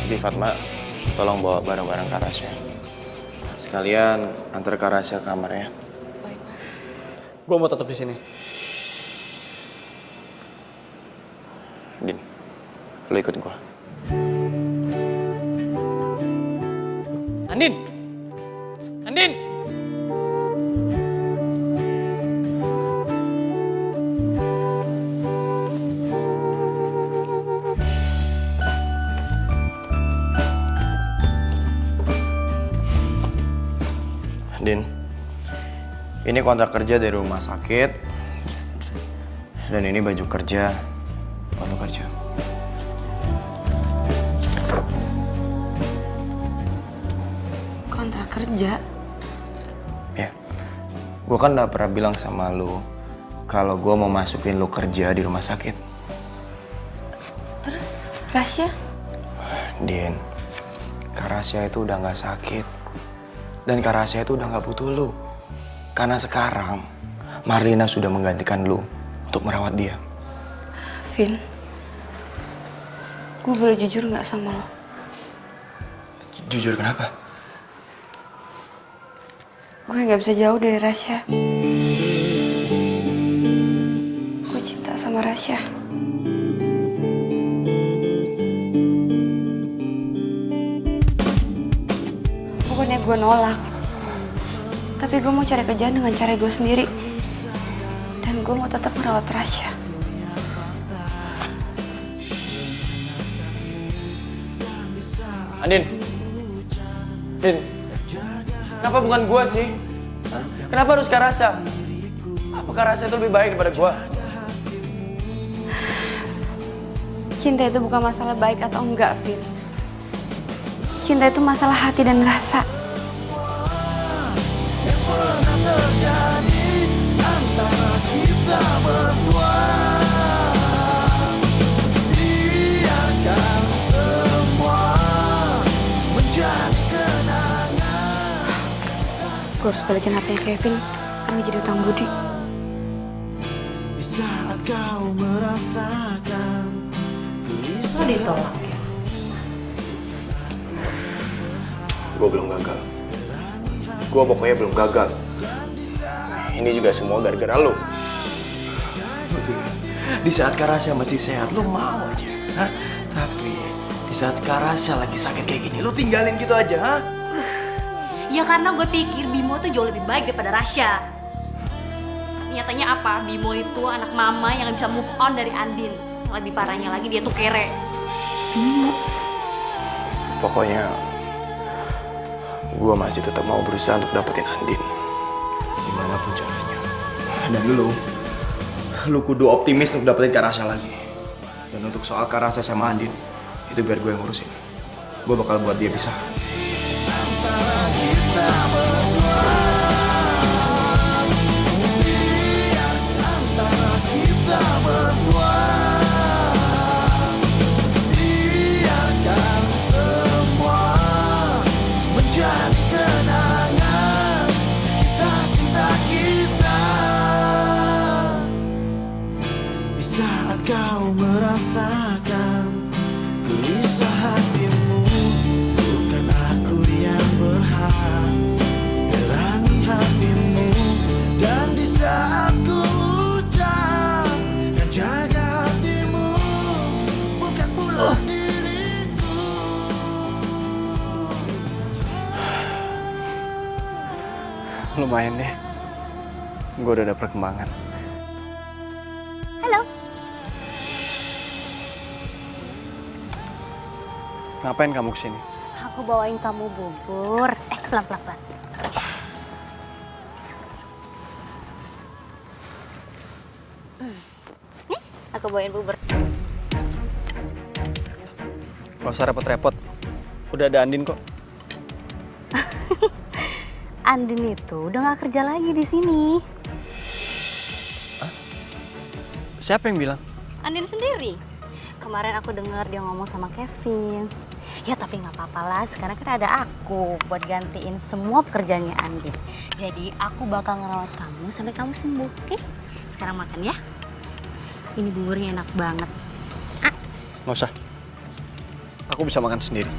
I: Jadi Fatma, tolong bawa barang-barang ke Rasya. Sekalian antar ke Rasya kamarnya.
A: Baik, Mas.
J: Gue mau tetap di sini.
I: Din, lo ikut gua.
J: Andin! Andin!
I: Din, ini kontrak kerja dari rumah sakit. Dan ini baju kerja buat lo kerja.
A: Kontrak kerja?
I: Ya, gue kan udah pernah bilang sama lo kalau gue mau masukin lo kerja di rumah sakit.
A: Terus, Rasya?
I: Din, Kak Rasya itu udah gak sakit. Dan Kak Rasya itu udah gak butuh lo. Karena sekarang Marlina sudah menggantikan lo untuk merawat dia.
A: Vin, gue boleh jujur nggak sama lo?
I: Jujur kenapa?
A: Gue nggak bisa jauh dari Rasya. Gue cinta sama Rasya. Bukannya gue nolak, tapi gue mau cari kerjaan dengan cara gue sendiri. Dan gue mau tetap merawat Rasya.
I: Andin, Din, kenapa bukan gua sih? Hah? Kenapa harus Kak Rasya? Apa Kak Rasya itu lebih baik daripada gua?
A: Cinta itu bukan masalah baik atau enggak, Vin. Cinta itu masalah hati dan rasa. Gue harus balikin HP-nya Kevin karena jadi utang budi.
L: Di saat kau merasakan
G: Lo ditolak ya?
I: Gua belum gagal. Gua pokoknya belum gagal. Ini juga semua gara-gara lu. Di saat Kak Rasya masih sehat, lu mau aja. Hah? Tapi di saat Kak Rasya lagi sakit kayak gini, lu tinggalin gitu aja, ha?
G: Ya karena gue pikir Bimo tuh jauh lebih baik daripada Rasya. Nyatanya apa? Bimo itu anak mama yang gak bisa move on dari Andin. Lebih parahnya lagi dia tuh kere.
I: Pokoknya gua masih tetap mau berusaha untuk dapetin Andin. Gimana pun caranya. Dan lu kudu optimis untuk dapetin Kak Rasya lagi. Dan untuk soal Kak Rasya sama Andin, itu biar gue yang ngurusin. Gue bakal buat dia pisah.
J: Lumayan deh. Gue udah ada perkembangan.
G: Halo.
J: Ngapain kamu kesini?
G: Aku bawain kamu bubur. Pelan-pelan. Nih, aku bawain bubur.
J: Gak usah repot-repot. Udah ada Andin kok.
G: Andin itu udah gak kerja lagi di sini.
J: Siapa yang bilang?
G: Andin sendiri. Kemarin aku dengar dia ngomong sama Kevin. Ya tapi nggak apa-apa lah, sekarang kan ada aku buat gantiin semua pekerjaannya Andin. Jadi aku bakal ngerawat kamu sampai kamu sembuh, oke? Sekarang makan ya. Ini buburnya enak banget.
J: Nggak usah. Aku bisa makan sendiri.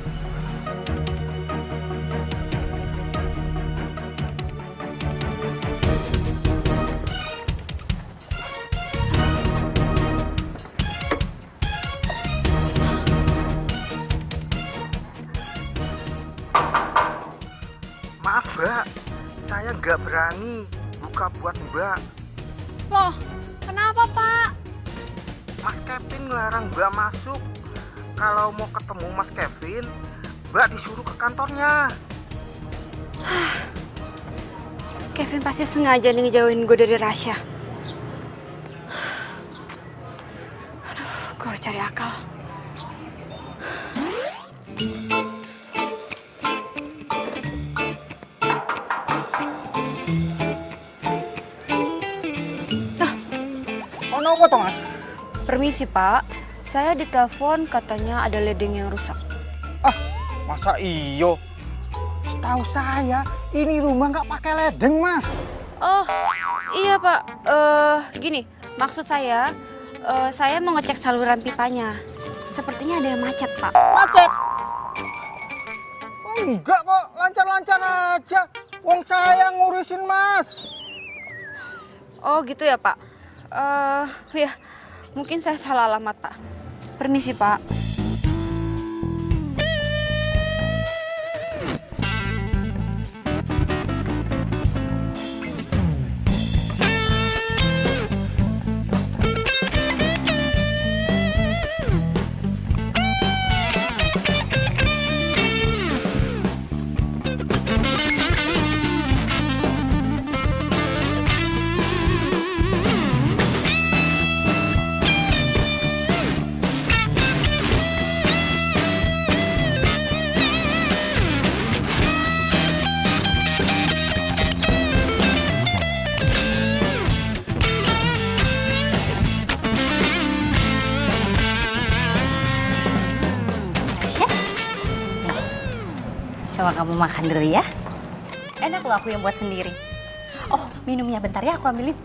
B: Maaf Mbak, saya nggak berani buka buat Mbak.
D: Loh, kenapa Pak?
B: Mas Kevin ngelarang Mbak masuk. Kalau mau ketemu Mas Kevin, Mbak disuruh ke kantornya.
D: Kevin pasti sengaja nih ngejauhin gue dari Rasya. Aduh, gue harus cari akal.
B: Oh, apa toh Mas?
D: Permisi Pak, saya ditelepon katanya ada ledeng yang rusak.
B: Masa iyo? Setahu saya, ini rumah nggak pakai ledeng, Mas.
D: Oh, iya Pak. Gini, maksud saya mau ngecek saluran pipanya. Sepertinya ada yang macet, Pak.
B: Macet? Oh, enggak kok, lancar-lancar aja. Wong saya ngurusin, Mas.
D: Oh, gitu ya, Pak. Ya, mungkin saya salah alamat, Pak. Permisi, Pak.
G: Coba kamu makan dulu ya. Enak loh aku yang buat sendiri. Oh, minumnya bentar ya, aku ambilin.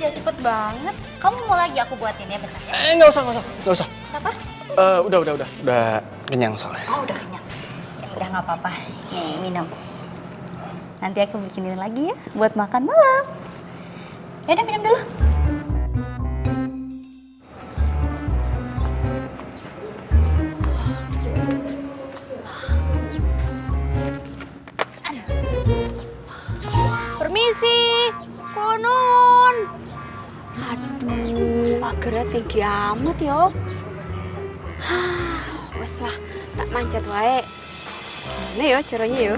G: Ya cepet banget. Kamu mau lagi aku buatin ya bentar ya?
J: Nggak usah.
G: Kenapa?
J: Udah kenyang soalnya.
G: Oh udah kenyang. Ya udah nggak apa-apa. Nih minum. Nanti aku bikinin lagi ya buat makan malam. Ya udah minum dulu.
D: Permisi, konun. Aduh, pagernya tinggi amat ya. Wes lah, tak manjat wae. Gimana ya caranya ya?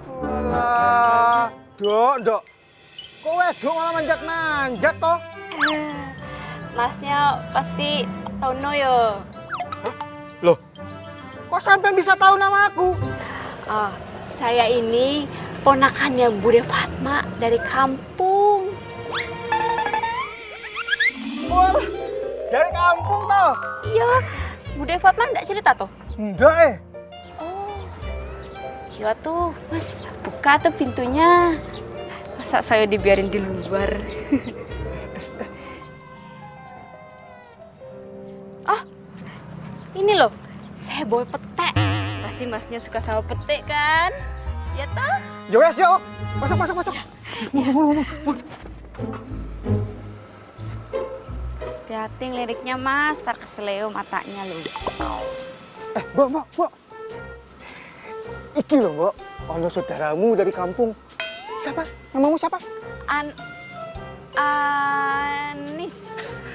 B: Walah, dok. Kok wedok malah manjat-manjat toh?
D: Masnya pasti tahu no yo.
B: Loh, kok sampean bisa tahu nama aku?
D: Oh, saya ini ponakannya Bude Fatma dari kampung.
B: Wah, dari kampung toh?
D: Iya, Bude Fatma enggak cerita toh?
B: Enggak
D: Oh, iya tuh, Mas, buka tuh pintunya. Masa saya dibiarin di luar? Oh, ini loh, saya bawa pete. Pasti Masnya suka sama pete kan? Ya toh?
B: Yo wes yo, masuk.
D: Hati-hati liriknya Mas, tar keseleo matanya loh.
B: Mbak. Iki loh, Mbak. Ono saudaramu dari kampung. Siapa? Namamu siapa?
D: Anis.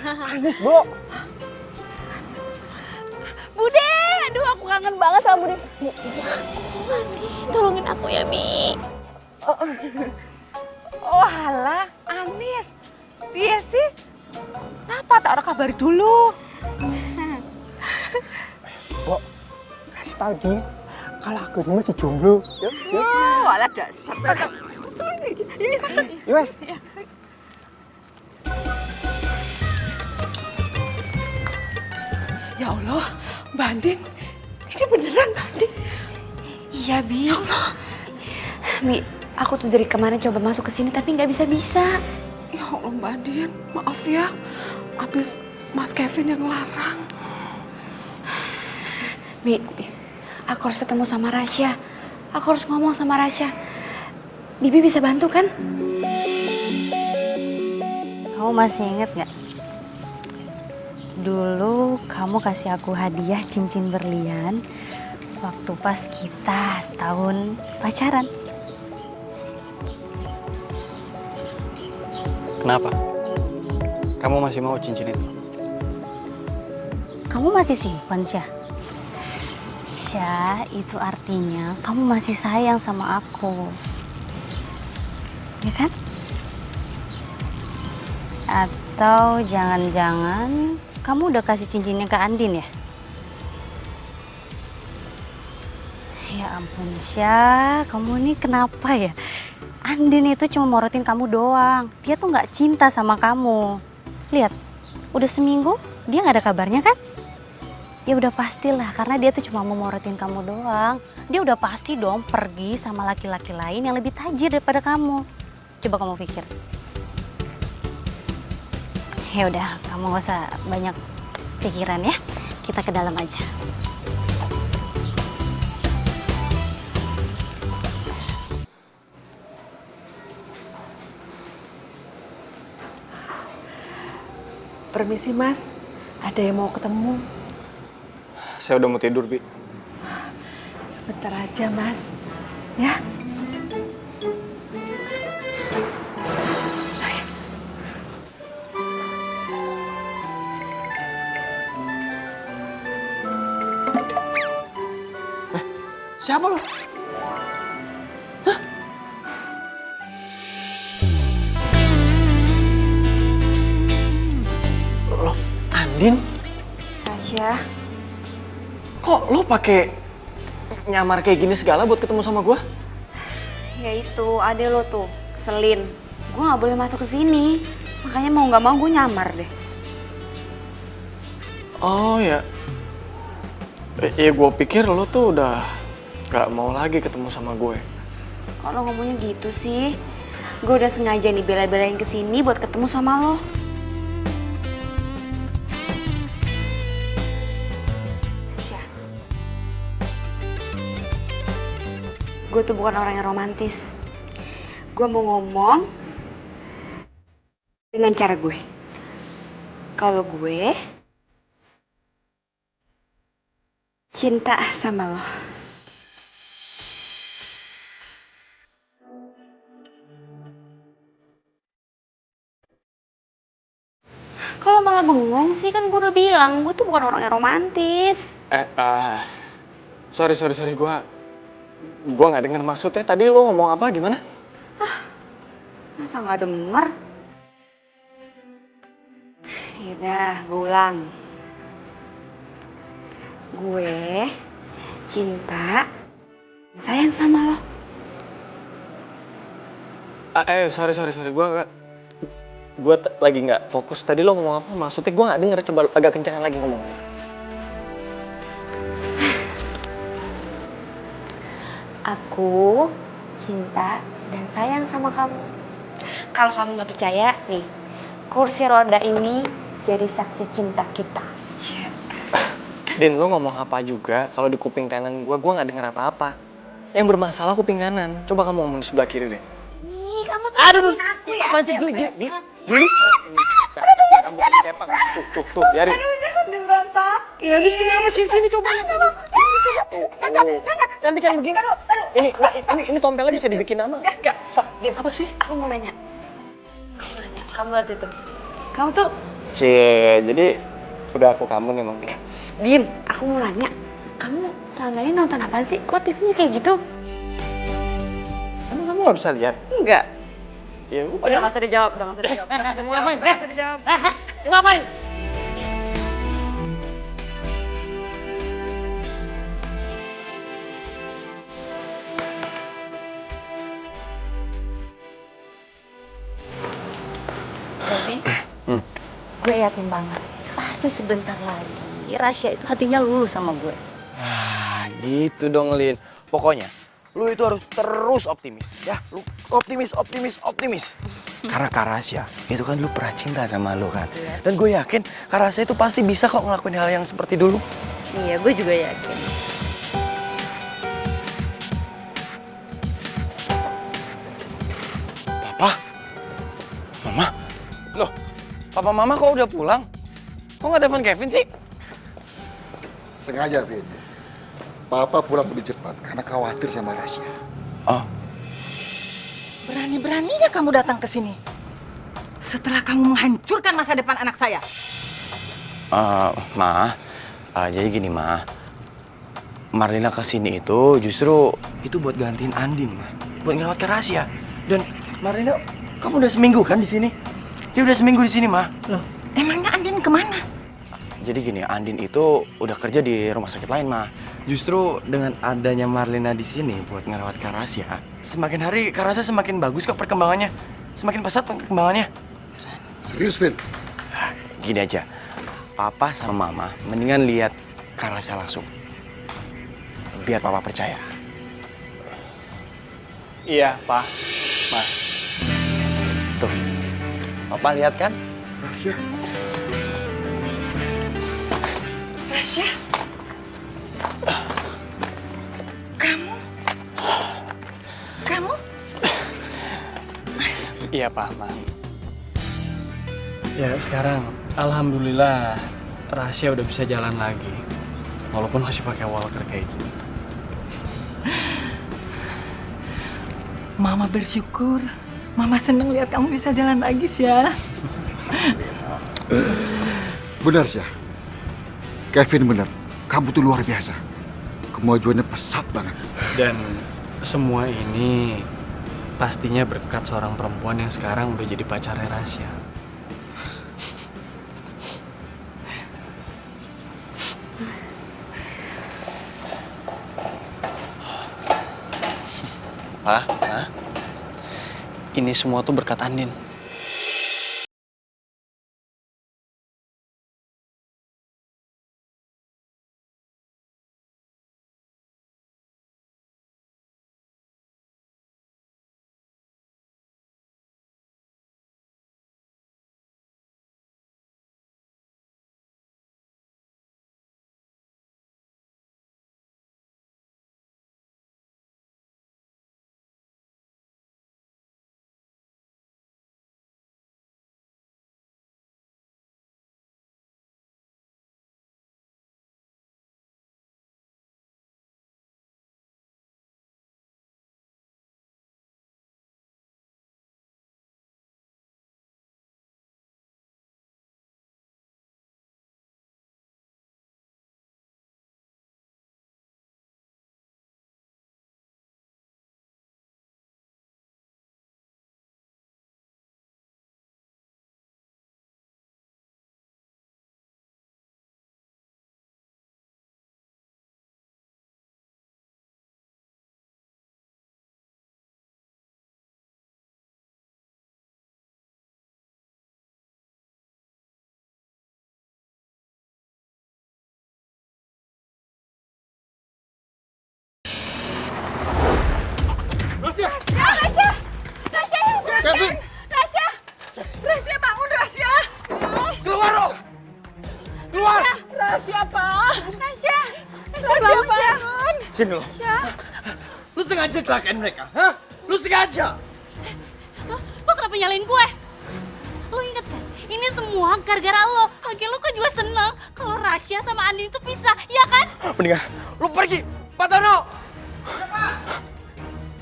B: Anis, Mbak.
D: Bude, aduh aku kangen banget sama Bude. Ani, tolongin aku ya, Bi.
C: Oh halah, Anis. Piye sih? Kenapa tak ada kabar dulu?
B: Mbak, kasih tahu dia kalau aku ini masih jomblo.
C: Walah dasar. Ini masuk.
B: Yo wes.
C: Ya Allah, Mbak Andin. Ini beneran Mbak Andin.
D: Iya, Bi. Ya Allah. Mi, aku tuh dari kemarin coba masuk ke sini tapi nggak bisa-bisa.
C: Ya Allah Mbak Andin, maaf ya. Habis Mas Kevin yang larang.
D: Mi, aku harus ketemu sama Rasya. Aku harus ngomong sama Rasya. Bibi bisa bantu kan?
G: Kamu masih inget gak? Dulu kamu kasih aku hadiah cincin berlian waktu pas kita setahun pacaran.
J: Kenapa? Kamu masih mau cincin itu?
G: Kamu masih simpan, Syah? Syah, itu artinya kamu masih sayang sama aku. Ya kan? Atau jangan-jangan kamu udah kasih cincinnya ke Andin ya? Ya ampun, Syah, kamu ini kenapa ya? Andin itu cuma morotin kamu doang. Dia tuh nggak cinta sama kamu. Lihat, udah seminggu dia nggak ada kabarnya kan? Ya udah pastilah, karena dia tuh cuma mau morotin kamu doang. Dia udah pasti dong pergi sama laki-laki lain yang lebih tajir daripada kamu. Coba kamu pikir. Ya udah, kamu gak usah banyak pikiran ya. Kita ke dalam aja.
C: Permisi Mas, ada yang mau ketemu.
J: Saya udah mau tidur, Bi.
C: Sebentar aja Mas, ya.
I: Siapa lo? Loh, Andin?
D: Rasya.
I: Kok lo pakai nyamar kayak gini segala buat ketemu sama gua?
D: Ya itu, ade lo tuh keselin. Gue nggak boleh masuk ke sini. Makanya mau nggak mau gue nyamar deh.
I: Oh ya. Ya gue pikir lo tuh udah gak mau lagi ketemu sama gue.
D: Kok lo ngomongnya gitu sih? Gue udah sengaja nih bela-belain kesini buat ketemu sama lo. Gue tuh bukan orang yang romantis. Gue mau ngomong dengan cara gue. Kalau gue cinta sama lo. Kalau malah bengong sih, kan gue udah bilang gue tuh bukan orang yang romantis.
I: Sorry, gue nggak dengar maksudnya. Tadi lo ngomong apa, gimana?
D: Masa nggak denger?
A: Yaudah, gue ulang. Gue cinta, sayang sama lo.
J: Sorry. Gue lagi nggak fokus. Tadi lo ngomong apa? Maksudnya gue nggak denger. Coba agak kencangan lagi ngomong.
A: Aku cinta dan sayang sama kamu. Kalau kamu nggak percaya, nih, kursi roda ini jadi saksi cinta kita.
J: Din, lo ngomong apa juga kalau di kuping kanan gue nggak denger apa-apa. Yang bermasalah kuping kanan. Coba kamu ngomong di sebelah kiri deh.
A: Ih, kamu tuh
J: Aduh,
A: aku ya.
J: apaan sih gue? Di. Tuh, biarin.
A: Udah berontak.
J: Ya, habis kenapa sih sini coba. Cantik kan begini. Ini tompelnya bisa dibikin nama.
A: Enggak.
J: Apa sih?
A: Aku mau nanya. Kamu lihat itu. Kamu tuh,
J: Cie, jadi udah aku kamu nih emang.
A: Din, aku mau nanya. Kamu selama ini nonton apa sih? Kok TV-nya kayak gitu?
J: Emang kamu nggak bisa lihat?
A: Enggak.
J: Ya
A: Udah nggak usah dijawab, udah nggak usah dijawab. Mau ngapain? Nggak usah dijawab. Mau ngapain? Gavin, gue yakin banget. Pasti sebentar lagi Rasya itu hatinya luluh sama gue.
I: Ah, gitu dong, Lin. Pokoknya, lu itu harus terus optimis, ya. Lu optimis. Karena Kak Rasya, itu kan lu pernah cinta sama lu kan. Dan gue yakin Kak Rasya itu pasti bisa kok ngelakuin hal yang seperti dulu.
H: Iya, gue juga yakin.
I: Papa? Mama? Loh, Papa Mama kok udah pulang? Kok nggak telepon Kevin sih?
K: Sengaja, Vin. Papa pulang lebih cepat karena khawatir sama Rasya.
I: Oh,
C: Berani-beraninya kamu datang ke sini. Setelah kamu menghancurkan masa depan anak saya.
I: jadi gini, Ma. Marlina kesini itu justru itu buat gantiin Andin, Ma. Buat ngerawat Kak Rasya. Dan Marlina, kamu udah seminggu kan di sini? Dia udah seminggu di sini, Ma.
C: Loh, emangnya Andin kemana?
I: Jadi gini, Andin itu udah kerja di rumah sakit lain, Ma. Justru dengan adanya Marlina di sini buat ngerawat Kak Rasya, semakin hari Kak Rasya semakin bagus kok perkembangannya. Semakin pesat perkembangannya.
K: Serius, Vin?
I: Gini aja, Papa sama Mama mendingan lihat Kak Rasya langsung. Biar Papa percaya.
J: Iya, Pak. Ma.
I: Tuh, Papa lihat kan?
K: Rasya.
C: Rasya. Kamu?
J: Iya, Pak, Ma. Ya, sekarang alhamdulillah Rasya udah bisa jalan lagi. Walaupun masih pakai walker kayak gini.
C: Mama bersyukur. Mama seneng lihat kamu bisa jalan lagi, Syah.
K: Benar, Syah. Kevin benar. Kamu tuh luar biasa. Kemajuannya pesat banget.
J: Dan semua ini pastinya berkat seorang perempuan yang sekarang udah jadi pacarnya Rasya. Pak, ini semua tuh berkat Andin.
K: Rasya!
D: Rasya! Rasya yang berhenti!
K: Kevin!
D: Rasya! Rasya bangun, Rasya!
M: Keluar lo! Keluar!
D: Rasya, Pak! Rasya! Rasya bangun!
M: Sini lo. Lu sengaja celakain mereka, hah? Lu sengaja!
G: Lo kenapa nyalain gue? Lo inget kan? Ini semua gara-gara lo. Lagian lo kan juga seneng kalau Rasya sama Andin itu pisah, ya kan?
M: Mendingan lu pergi, Pak Tono!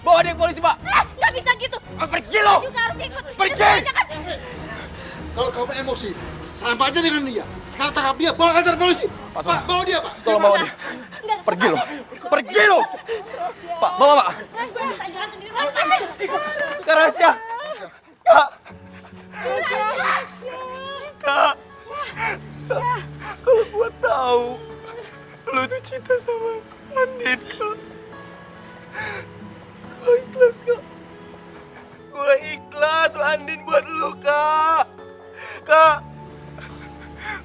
M: Bawa dia ke polisi, Pak!
G: Nggak bisa gitu.
M: Pergi lo!
G: Juga harus ikut.
M: Pergi!
G: Ya kan?
K: Kalau kamu emosi, sama aja dengan dia. Sekarang tangkap dia, bawa kantor polisi. Pak, bawa dia, Pak.
M: Tolong bawa dia. Pergi lo! Pergi lo! Pak, bawa, Pak!
G: Rasya, jangan sendiri.
M: Kak Rasya! Kak! Kak! Kalau gua tahu lu tuh cinta sama Andin, Kak. Gua ikhlas, Kak. Gua ikhlas Andin buat lu, Kak. Kak!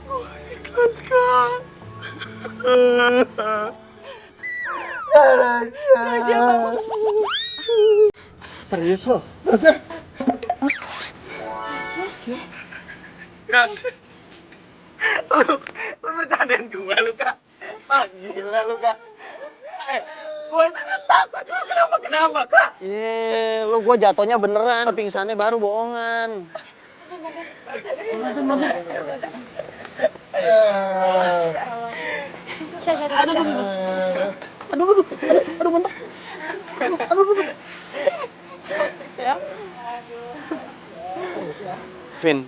M: Gua ikhlas, Kak. Kak Rasya!
D: Rasya bangun!
J: Serius lo? Rasya?
M: Kak, lu bercandain gua lu, Kak. Ah, gila lu, Kak. Gua takut, lu kenapa, Kak?
J: Lu gua jatuhnya beneran, pingsannya baru bohongan. Vin,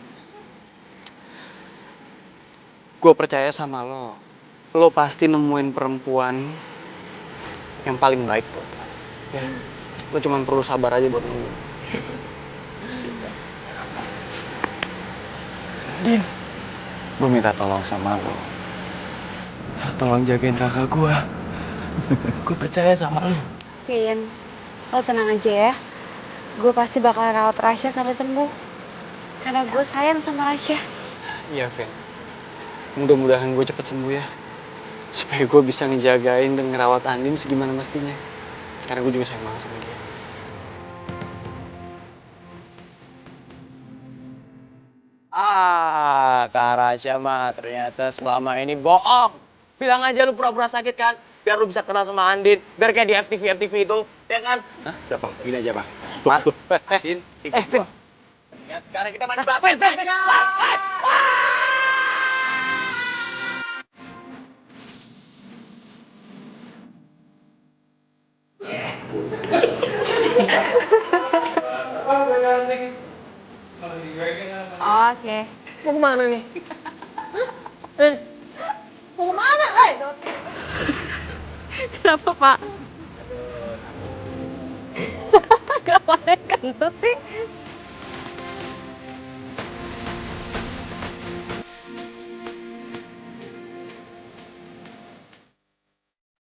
J: gue percaya sama lo. Lo pasti nemuin perempuan yang paling baik buat lo. Ya, lo cuma perlu sabar aja buat nunggu. Din, gue minta tolong sama lo. Tolong jagain kakak gue. Gue percaya sama lo.
A: Vin, lo tenang aja ya. Gue pasti bakal rawat Rasya sampai sembuh. Karena gue sayang sama Rasya.
J: Iya, Vin. Mudah-mudahan gue cepet sembuh ya. Supaya gue bisa ngejagain dan ngerawat Andin segimana mestinya. Karena gue juga sayang banget sama dia. Kak Rasya mah ternyata selama ini bohong. Bilang aja lu pura-pura sakit kan, biar lu bisa kenal sama Andin. Biar kayak di FTV itu, ya kan? Hah? Udah, Pak. Gini aja, Pak. Vin. Vin. Sekarang kita main basket.
A: Oke.
J: Mau kemana nih?
D: Mau kemana,
A: Kenapa, Pak? Kenapa naik kentut sih?